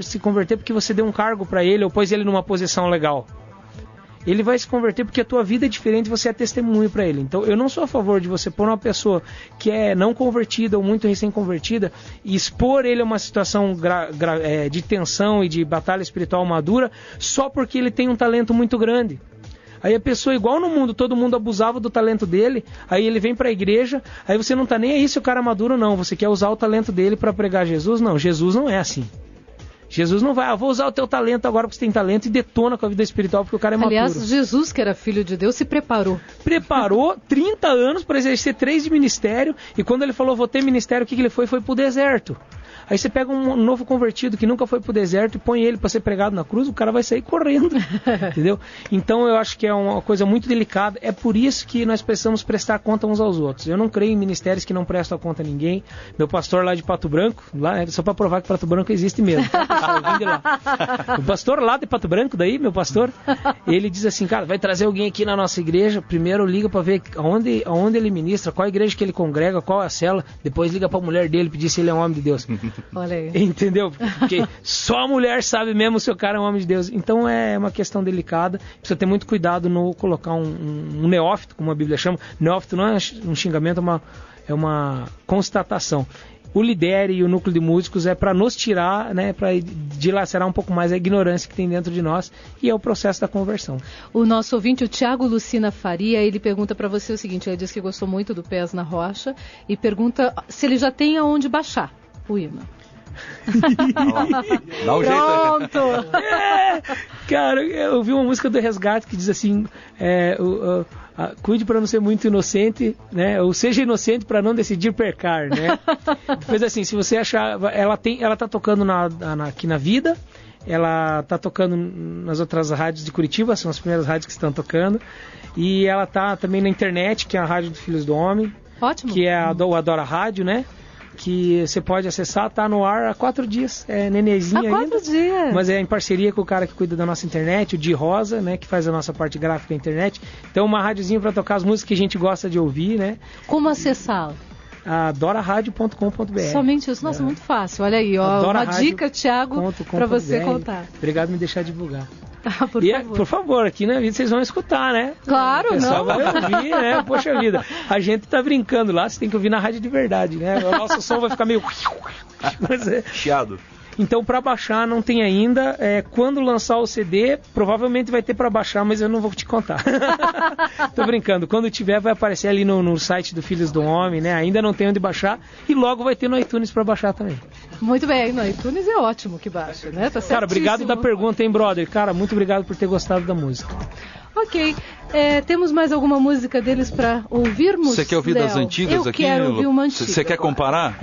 se converter porque você deu um cargo para ele ou pôs ele numa posição legal. Ele vai se converter porque a tua vida é diferente, você é testemunho para ele. Então eu não sou a favor de você pôr uma pessoa que é não convertida ou muito recém-convertida e expor ele a uma situação de tensão e de batalha espiritual madura só porque ele tem um talento muito grande. Aí a pessoa, igual no mundo, todo mundo abusava do talento dele, aí ele vem para a igreja, aí você não está nem aí se o cara é maduro não, você quer usar o talento dele para pregar Jesus? Não, Jesus não é assim. Jesus não vai, vou usar o teu talento agora porque você tem talento e detona com a vida espiritual porque o cara é maduro. Aliás, Jesus, que era filho de Deus, se preparou. Preparou 30 anos para exercer 3 de ministério e quando ele falou, vou ter ministério, o que ele foi? Foi pro deserto. Aí você pega um novo convertido que nunca foi pro deserto e põe ele para ser pregado na cruz, o cara vai sair correndo, entendeu? Então eu acho que é uma coisa muito delicada, é por isso que nós precisamos prestar conta uns aos outros. Eu não creio em ministérios que não prestam conta a ninguém. Meu pastor lá de Pato Branco, lá, só para provar que Pato Branco existe mesmo, tá? De lá. O pastor lá de Pato Branco, daí, meu pastor, ele diz assim, cara, vai trazer alguém aqui na nossa igreja, primeiro liga para ver aonde ele ministra, qual a igreja que ele congrega, qual a cela, depois liga para a mulher dele pedir se ele é um homem de Deus. Olha aí. Entendeu? Porque só a mulher sabe mesmo se o cara é um homem de Deus. Então é uma questão delicada. Precisa ter muito cuidado no colocar um neófito, como a Bíblia chama. Neófito não é um xingamento, é uma constatação. o Lidere e o Núcleo de Músicos é para nos tirar, né, para dilacerar um pouco mais a ignorância que tem dentro de nós, e é o processo da conversão. O nosso ouvinte, o Tiago Lucina Faria, ele pergunta para você o seguinte, ele diz que gostou muito do Pés na Rocha e pergunta se ele já tem aonde baixar o hino. Dá um Pronto! Cara, eu ouvi uma música do Resgate que diz assim, cuide para não ser muito inocente, né? Ou seja inocente para não decidir pecar, né? Depois assim, se você achar, ela tá tocando aqui na Vida, ela tá tocando nas outras rádios de Curitiba, são as primeiras rádios que estão tocando, e ela tá também na internet, que é a Rádio dos Filhos do Homem. Ótimo. Que é o Adora Rádio, né? Que você pode acessar, tá no ar há 4 dias, é nenezinha ainda. Há 4 dias. Mas é em parceria com o cara que cuida da nossa internet, o Di Rosa, né, que faz a nossa parte gráfica da internet. Então uma rádiozinha para tocar as músicas que a gente gosta de ouvir, né? Como acessá-la? adoraradio.com.br. Somente isso? Nossa, muito fácil. Olha aí, ó, uma dica, Thiago, para você contar. Obrigado por me deixar divulgar. Por favor. Por favor, aqui na vida vocês vão escutar, né? Claro, o pessoal não. vai ouvir, né? Poxa vida, a gente tá brincando lá, você tem que ouvir na rádio de verdade, né? O nosso som vai ficar meio... chiado. Então, para baixar, não tem ainda. Quando lançar o CD, provavelmente vai ter para baixar, mas eu não vou te contar. Tô brincando. Quando tiver, vai aparecer ali no site do Filhos do Homem, né? Ainda não tem onde baixar. E logo vai ter no iTunes para baixar também. Muito bem. No iTunes é ótimo que baixa, né? Tá certíssimo. Cara, obrigado da pergunta, hein, brother? Cara, muito obrigado por ter gostado da música. Ok. Temos mais alguma música deles para ouvirmos? Você quer ouvir das antigas eu aqui? Eu quero ouvir uma antiga. Você quer comparar?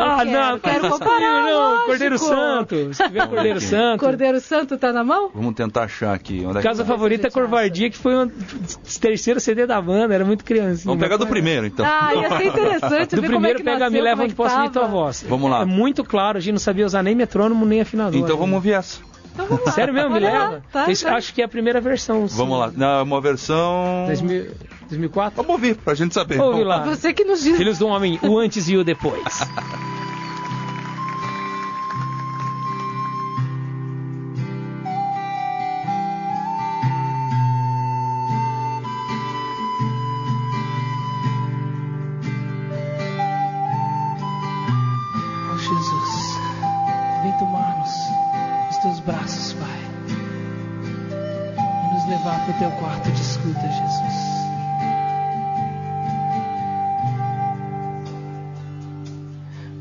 Quero comparar, não. Cordeiro Santo. Se tiver Cordeiro Santo. Cordeiro Santo tá na mão? Vamos tentar achar aqui. Onde Casa favorita é Corvardia, que foi o terceiro CD da banda, era muito criança. Vamos pegar do primeiro, então. Ia ser interessante. Do primeiro pega Me Leva Onde Posso Ouvir Tua Voz. Vamos lá. É muito claro, a gente não sabia usar nem metrônomo, nem afinador. Então vamos ouvir essa. Então vamos lá. Sério mesmo, Me Leva? Tá. Acho que é a primeira versão. Sim. Vamos lá. Não, uma versão... 2004? Vamos ouvir, pra gente saber. Vamos ouvir lá. Você que nos diz. Filhos do Homem, o antes e o depois. Oh, Jesus, vem tomar-nos nos teus braços, Pai, e nos levar para o teu quarto de escuta, Jesus.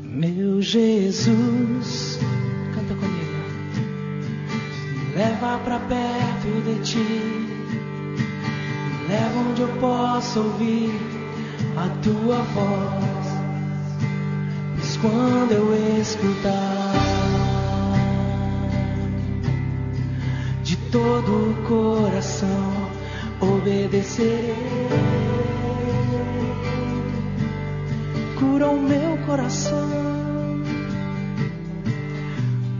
Meu Jesus, canta comigo. Me leva pra perto de ti, me leva onde eu possa ouvir a tua voz. Pois quando eu escutar, de todo o coração obedecerei. Cura o meu coração,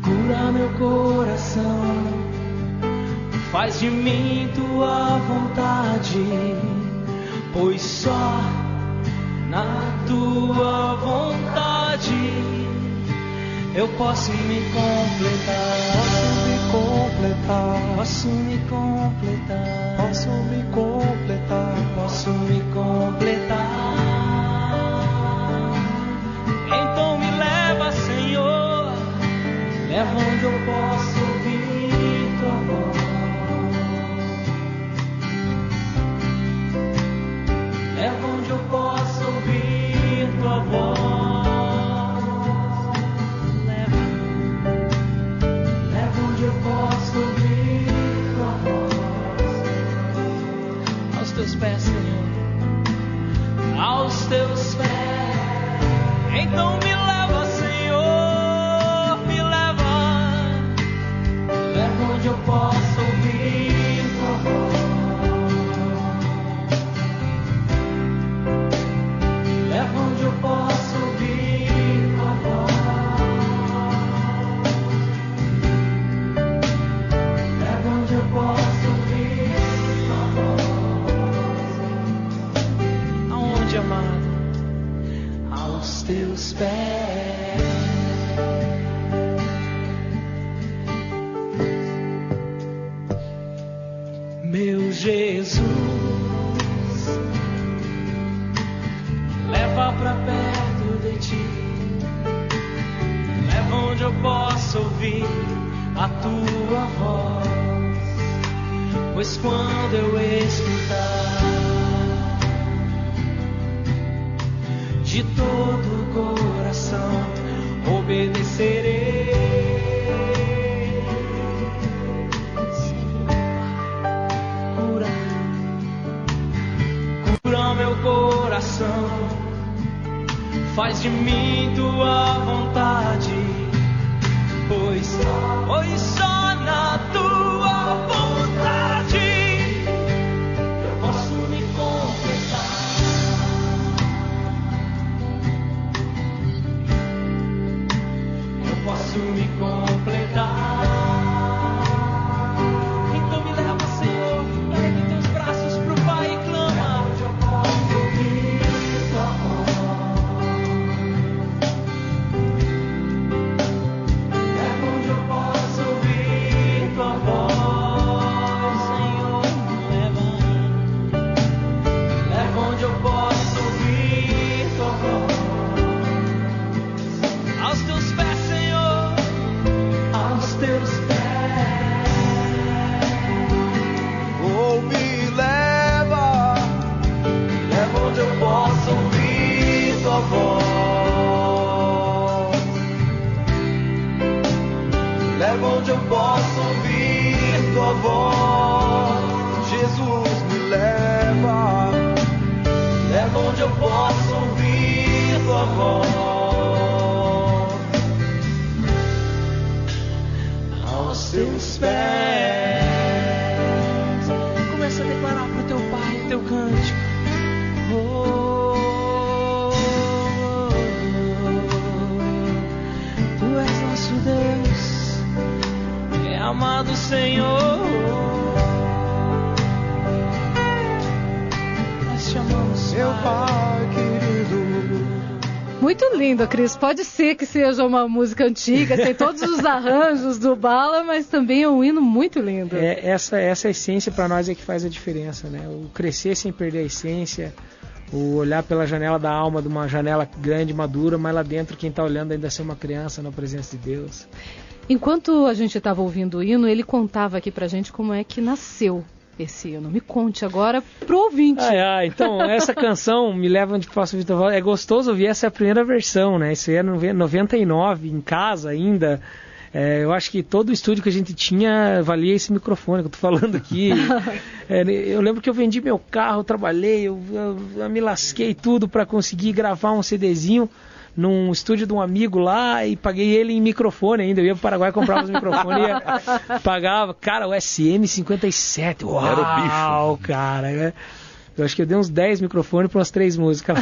cura meu coração, faz de mim tua vontade, pois só na tua vontade eu posso me completar, posso me completar, posso me completar, posso me completar. Então me leva, Senhor, leva onde eu posso ouvir tua voz. Leva onde eu posso ouvir tua voz. Leva onde eu posso ouvir tua voz. Aos teus pés, Senhor, aos teus pés. Então me leva, Senhor, me leva. Leva onde eu posso ouvir tua voz. Leva onde eu posso ouvir tua voz. Leva onde eu posso ouvir tua voz. Aonde, amado? Aos teus pés. Meu Jesus, leva pra perto de ti, ouvir a tua voz, pois quando eu escutar de todo o coração, obedecerei. Cura meu coração, faz de mim tua vontade, pois só na tua vontade eu posso me completar. Eu posso me completar. Então me leva, Senhor, ergue teus braços pro Pai e clama. Eu posso ouvir tua voz. Leva onde eu posso ouvir tua voz, Senhor, leva. Leva onde eu posso ouvir tua voz. Aos teus pés, Senhor, aos teus pés. Oh, me leva, leva onde eu posso ouvir tua voz. Leva onde eu posso ouvir tua voz. Jesus, me leva, leva onde eu posso ouvir tua voz. Aos teus pés. Começa a declarar pro teu Pai o teu cântico. Tu és nosso Deus, é amado Senhor. Nós te amamos, meu Pai querido. Muito lindo, Cris. Pode ser que seja uma música antiga, tem todos os arranjos do Bala, mas também é um hino muito lindo. Essa essência para nós é que faz a diferença, né? O crescer sem perder a essência, o olhar pela janela da alma, de uma janela grande, madura, mas lá dentro quem está olhando ainda ser uma criança na presença de Deus. Enquanto a gente estava ouvindo o hino, ele contava aqui pra gente como é que nasceu esse hino. Me conte agora pro ouvinte. Então, essa canção Me Leva Onde Posso Ouvir Tua Voz, é gostoso ouvir essa primeira versão, né? Isso é 99, em casa ainda. Eu acho que todo o estúdio que a gente tinha valia esse microfone que eu tô falando aqui. Eu lembro que eu vendi meu carro, trabalhei, eu me lasquei tudo para conseguir gravar um CDzinho num estúdio de um amigo lá e paguei ele em microfone ainda. Eu ia pro Paraguai, comprava os microfones e pagava. Cara, o SM57. Uau, era o bicho. Cara, né? Eu acho que eu dei uns 10 microfones para umas 3 músicas.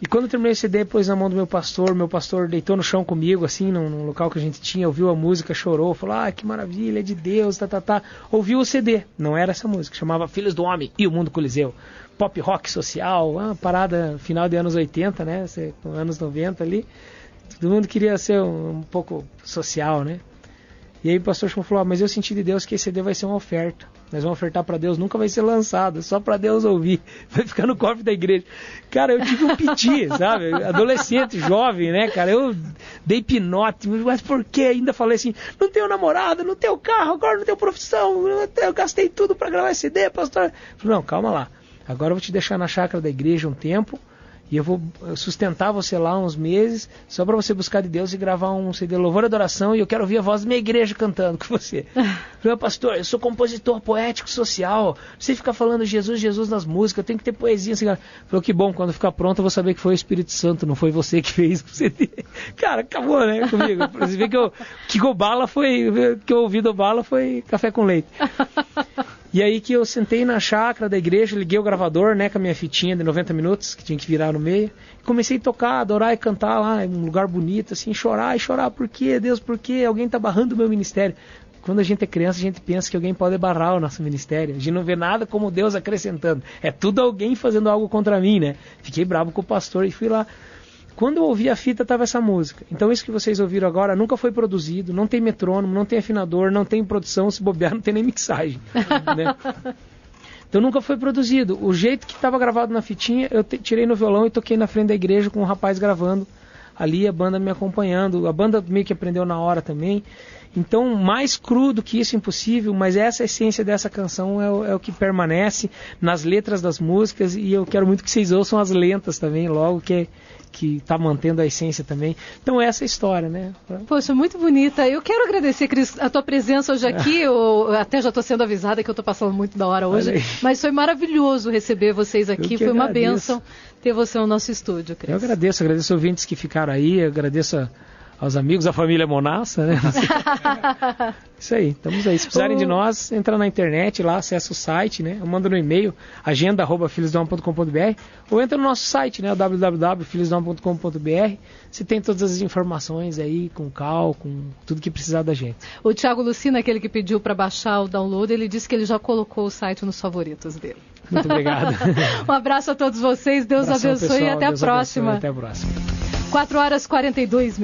E quando eu terminei o CD, pôs na mão do meu pastor deitou no chão comigo, assim, num local que a gente tinha, ouviu a música, chorou, falou, que maravilha, é de Deus, Ouviu o CD, não era essa música, chamava Filhos do Homem e o Mundo Coliseu. Pop rock social, uma parada final de anos 80, né, anos 90 ali. Todo mundo queria ser um pouco social, né. E aí o pastor falou, mas eu senti de Deus que esse CD vai ser uma oferta. Nós vamos ofertar para Deus, nunca vai ser lançado, só para Deus ouvir. Vai ficar no cofre da igreja. Cara, eu tive um piti, sabe? Adolescente, jovem, né, cara? Eu dei pinote, mas por que? Ainda falei assim, não tenho namorada, não tenho carro, agora não tenho profissão, eu gastei tudo para gravar esse CD, pastor. Eu falei, não, calma lá. Agora eu vou te deixar na chácara da igreja um tempo e eu vou sustentar você lá uns meses só para você buscar de Deus e gravar um CD Louvor e Adoração e eu quero ouvir a voz da minha igreja cantando com você. Falei, pastor, eu sou compositor poético social, você fica falando Jesus, Jesus nas músicas, tem que ter poesia. Assim, falei, que bom, quando ficar pronto eu vou saber que foi o Espírito Santo, não foi você que fez o CD. Cara, acabou, né, comigo. Você vê que eu ouvi do Bala foi café com leite. E aí que eu sentei na chácara da igreja, liguei o gravador, né, com a minha fitinha de 90 minutos, que tinha que virar no meio. Comecei a tocar, adorar e cantar lá, em um lugar bonito, assim, chorar, por quê, Deus, por quê? Alguém tá barrando o meu ministério. Quando a gente é criança, a gente pensa que alguém pode barrar o nosso ministério. A gente não vê nada como Deus acrescentando. É tudo alguém fazendo algo contra mim, né? Fiquei bravo com o pastor e fui lá. Quando eu ouvi a fita, tava essa música. Então isso que vocês ouviram agora nunca foi produzido, não tem metrônomo, não tem afinador, não tem produção, se bobear, não tem nem mixagem. Né? Então nunca foi produzido. O jeito que estava gravado na fitinha, eu tirei no violão e toquei na frente da igreja com um rapaz gravando. ali, a banda me acompanhando. A banda meio que aprendeu na hora também. Então, mais cru do que isso, impossível, mas essa essência dessa canção é o que permanece nas letras das músicas, e eu quero muito que vocês ouçam as lentas também, logo que está mantendo a essência também. Então, essa é a história, né? Poxa, muito bonita. Eu quero agradecer, Cris, a tua presença hoje aqui. Eu até já estou sendo avisada que eu estou passando muito da hora hoje, mas foi maravilhoso receber vocês aqui. Foi uma bênção ter você no nosso estúdio, Cris. Eu agradeço ouvintes que ficaram aí, eu agradeço aos amigos, a família Monassa, né? Isso aí, estamos aí. Se precisarem de nós, entra na internet lá, acessa o site, né? Manda no e-mail, agenda@filhosdoalma.com.br, ou entra no nosso site, né? www.filhosdoalma.com.br. Você tem todas as informações aí, com cal, com tudo que precisar da gente. O Thiago Lucina, aquele que pediu para baixar o download, ele disse que ele já colocou o site nos favoritos dele. Muito obrigado. Um abraço a todos vocês, Deus abençoe, pessoal, e até a próxima. Até a próxima. 4h42.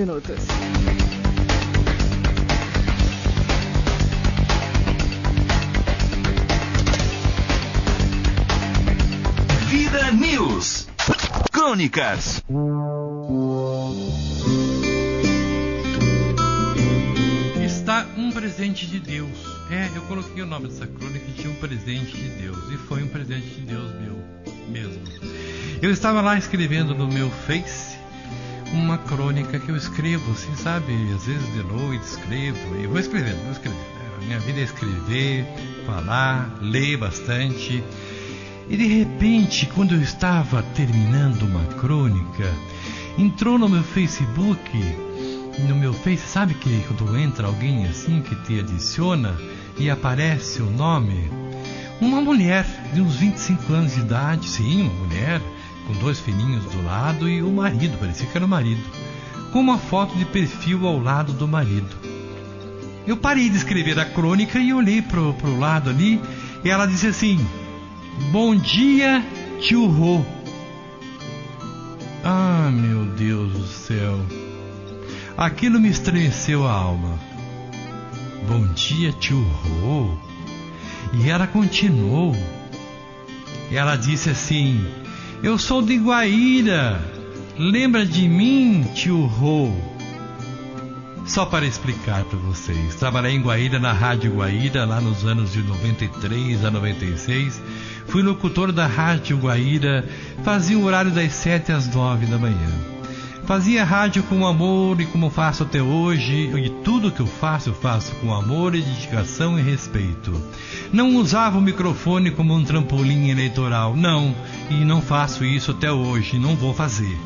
Vida News. Crônicas. Está um presente de Deus. Eu coloquei o nome dessa crônica e tinha um presente de Deus. E foi um presente de Deus meu mesmo. Eu estava lá escrevendo no meu Face uma crônica que eu escrevo, assim, sabe? Às vezes de noite escrevo, e vou escrevendo. A minha vida é escrever, falar, ler bastante. E de repente, quando eu estava terminando uma crônica, entrou no meu Facebook, sabe que quando entra alguém assim que te adiciona e aparece o nome? Uma mulher de uns 25 anos de idade, sim, uma mulher, com 2 filhinhos do lado e o marido, parecia que era o marido, com uma foto de perfil ao lado do marido. Eu parei de escrever a crônica e olhei pro lado ali, e ela disse assim: "Bom dia, tio Rô." Ah, meu Deus do céu, aquilo me estremeceu a alma. Bom dia, tio Rô. E ela continuou. Ela disse assim: "Eu sou de Guaíra. Lembra de mim, tio Rô?" Só para explicar para vocês, trabalhei em Guaíra, na Rádio Guaíra, lá nos anos de 93 a 96. Fui locutor da Rádio Guaíra, fazia o horário das 7 às 9 da manhã. Fazia rádio com amor, e como faço até hoje, e tudo que eu faço com amor e dedicação e respeito. Não usava o microfone como um trampolim eleitoral, não, e não faço isso até hoje, não vou fazer.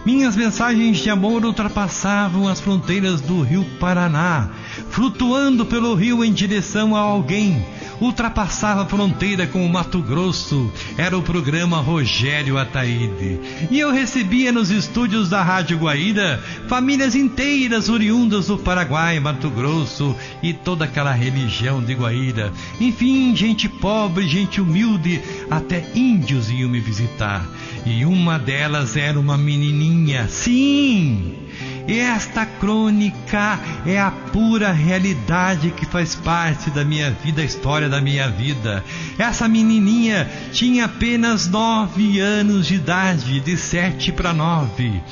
Minhas mensagens de amor ultrapassavam as fronteiras do Rio Paraná, flutuando pelo rio em direção a alguém. Ultrapassava a fronteira com o Mato Grosso, era o programa Rogério Ataíde. E eu recebia nos estúdios da Rádio Guaíra famílias inteiras oriundas do Paraguai, Mato Grosso e toda aquela religião de Guaíra. Enfim, gente pobre, gente humilde, até índios iam me visitar. E uma delas era uma menininha, sim! Esta crônica é a pura realidade que faz parte da minha vida, a história da minha vida. Essa menininha tinha apenas 9 anos de idade, de 7 para 9.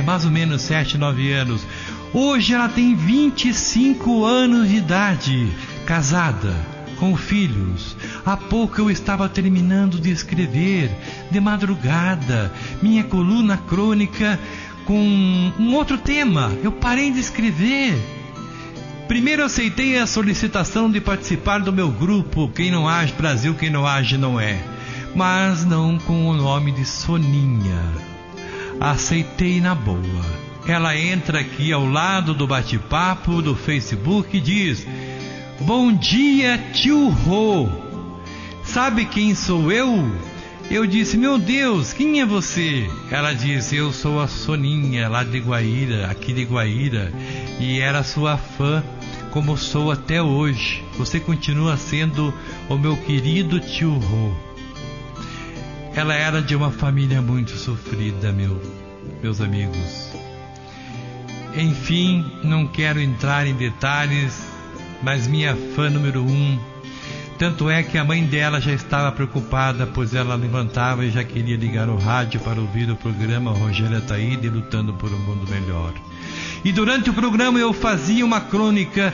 Mais ou menos 7, 9 anos. Hoje ela tem 25 anos de idade, casada, com filhos. Há pouco eu estava terminando de escrever, de madrugada, minha coluna crônica com um outro tema. Eu parei de escrever. Primeiro aceitei a solicitação de participar do meu grupo Quem Não Age Brasil, Quem Não Age Não É, mas não com o nome de Soninha. Aceitei na boa. Ela entra aqui ao lado do bate-papo do Facebook e diz: "Bom dia, tio Rô. Sabe quem sou eu?" Eu disse: "Meu Deus, quem é você?" Ela disse: "Eu sou a Soninha, lá de Guaíra, aqui de Guaíra, e era sua fã, como sou até hoje. Você continua sendo o meu querido tio Rô." Ela era de uma família muito sofrida, meus amigos. Enfim, não quero entrar em detalhes, mas minha fã número 1 Tanto é que a mãe dela já estava preocupada, pois ela levantava e já queria ligar o rádio para ouvir o programa Rogério Ataíde lutando por um mundo melhor. E durante o programa eu fazia uma crônica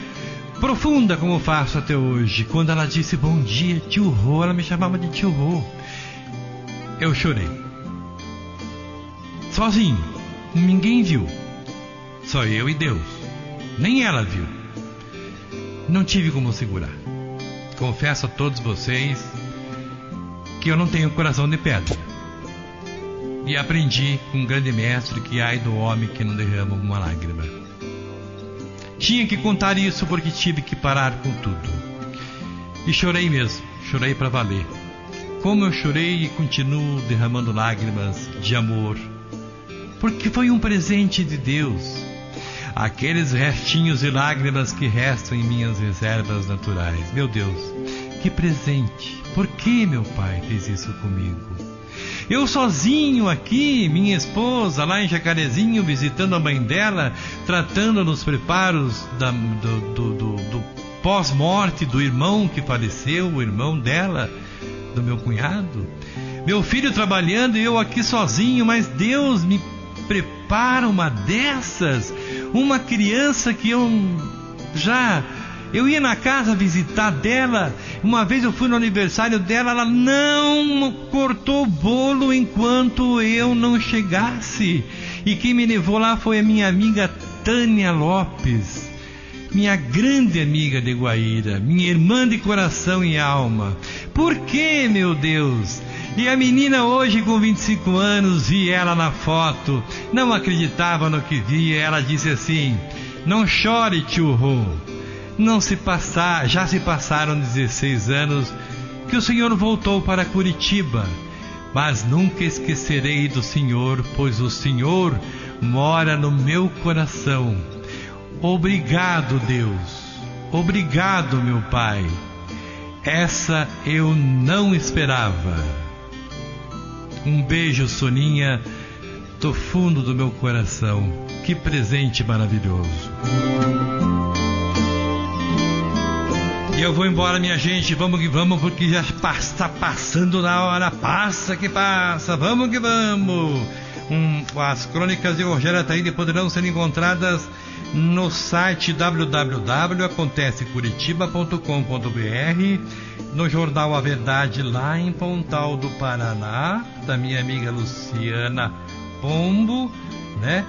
profunda, como faço até hoje. Quando ela disse bom dia, tio Rô, ela me chamava de tio Rô. Eu chorei. Sozinho. Ninguém viu. Só eu e Deus. Nem ela viu. Não tive como segurar. Confesso a todos vocês que eu não tenho coração de pedra. E aprendi com um grande mestre que ai do homem que não derrama uma lágrima. Tinha que contar isso porque tive que parar com tudo. E chorei mesmo, chorei para valer. Como eu chorei e continuo derramando lágrimas de amor. Porque foi um presente de Deus. Aqueles restinhos de lágrimas que restam em minhas reservas naturais. Meu Deus, que presente. Por que meu pai fez isso comigo? Eu sozinho aqui, minha esposa lá em Jacarezinho, visitando a mãe dela, tratando nos preparos do pós-morte do irmão que faleceu, o irmão dela, do meu cunhado. Meu filho trabalhando e eu aqui sozinho, mas Deus me prepara uma dessas, uma criança que eu ia na casa visitar dela. Uma vez eu fui no aniversário dela, ela não cortou o bolo enquanto eu não chegasse. E quem me levou lá foi a minha amiga Tânia Lopes, minha grande amiga de Guaíra, minha irmã de coração e alma. Por que, meu Deus? E a menina hoje com 25 anos, vi ela na foto, não acreditava no que via. Ela disse assim: não chore, tio Rô. Já se passaram 16 anos que o senhor voltou para Curitiba, mas nunca esquecerei do senhor, pois o senhor mora no meu coração. Obrigado, Deus. Obrigado, meu pai. Essa eu não esperava. Um beijo, Soninha, do fundo do meu coração. Que presente maravilhoso. E eu vou embora, minha gente, vamos que vamos, porque já está passando na hora, passa que passa, vamos que vamos. As crônicas de Rogério Ataíde poderão ser encontradas no site www.acontececuritiba.com.br, no jornal A Verdade, lá em Pontal do Paraná, da minha amiga Luciana Pombo, né?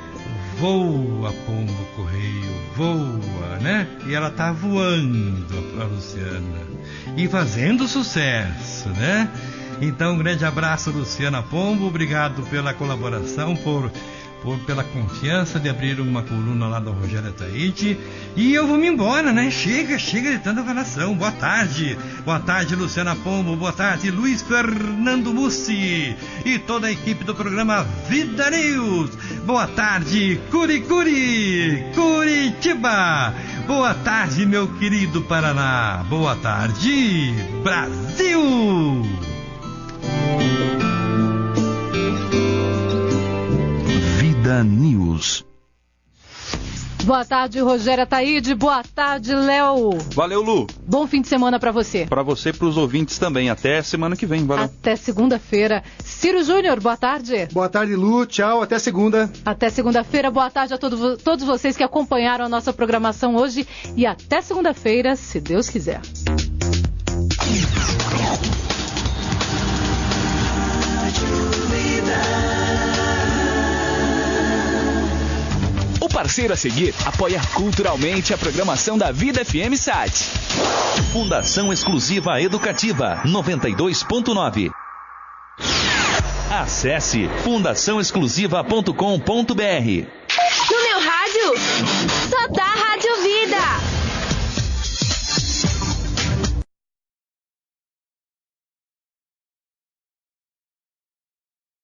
Voa, Pombo Correio, voa, né? E ela tá voando, a Luciana, e fazendo sucesso, né? Então, um grande abraço, Luciana Pombo, obrigado pela colaboração, pela confiança de abrir uma coluna lá do Rogério Ataíde. E eu vou me embora, né? Chega de tanta falação. Boa tarde, Luciana Pombo, boa tarde, Luiz Fernando Mussi e toda a equipe do programa Vida News. Boa tarde, Curitiba. Boa tarde, meu querido Paraná. Boa tarde, Brasil. Vida News. Boa tarde, Rogério Ataíde. Boa tarde, Léo. Valeu, Lu. Bom fim de semana pra você. Pra você e pros ouvintes também. Até semana que vem. Valeu. Até segunda-feira. Ciro Júnior, boa tarde. Boa tarde, Lu. Tchau. Até segunda. Até segunda-feira. Boa tarde a todos vocês que acompanharam a nossa programação hoje. E até segunda-feira, se Deus quiser. O parceiro a seguir apoia culturalmente a programação da Vida FM Sat. Fundação Exclusiva Educativa 92.9. Acesse fundaçãoexclusiva.com.br. No meu rádio, só dá rádio.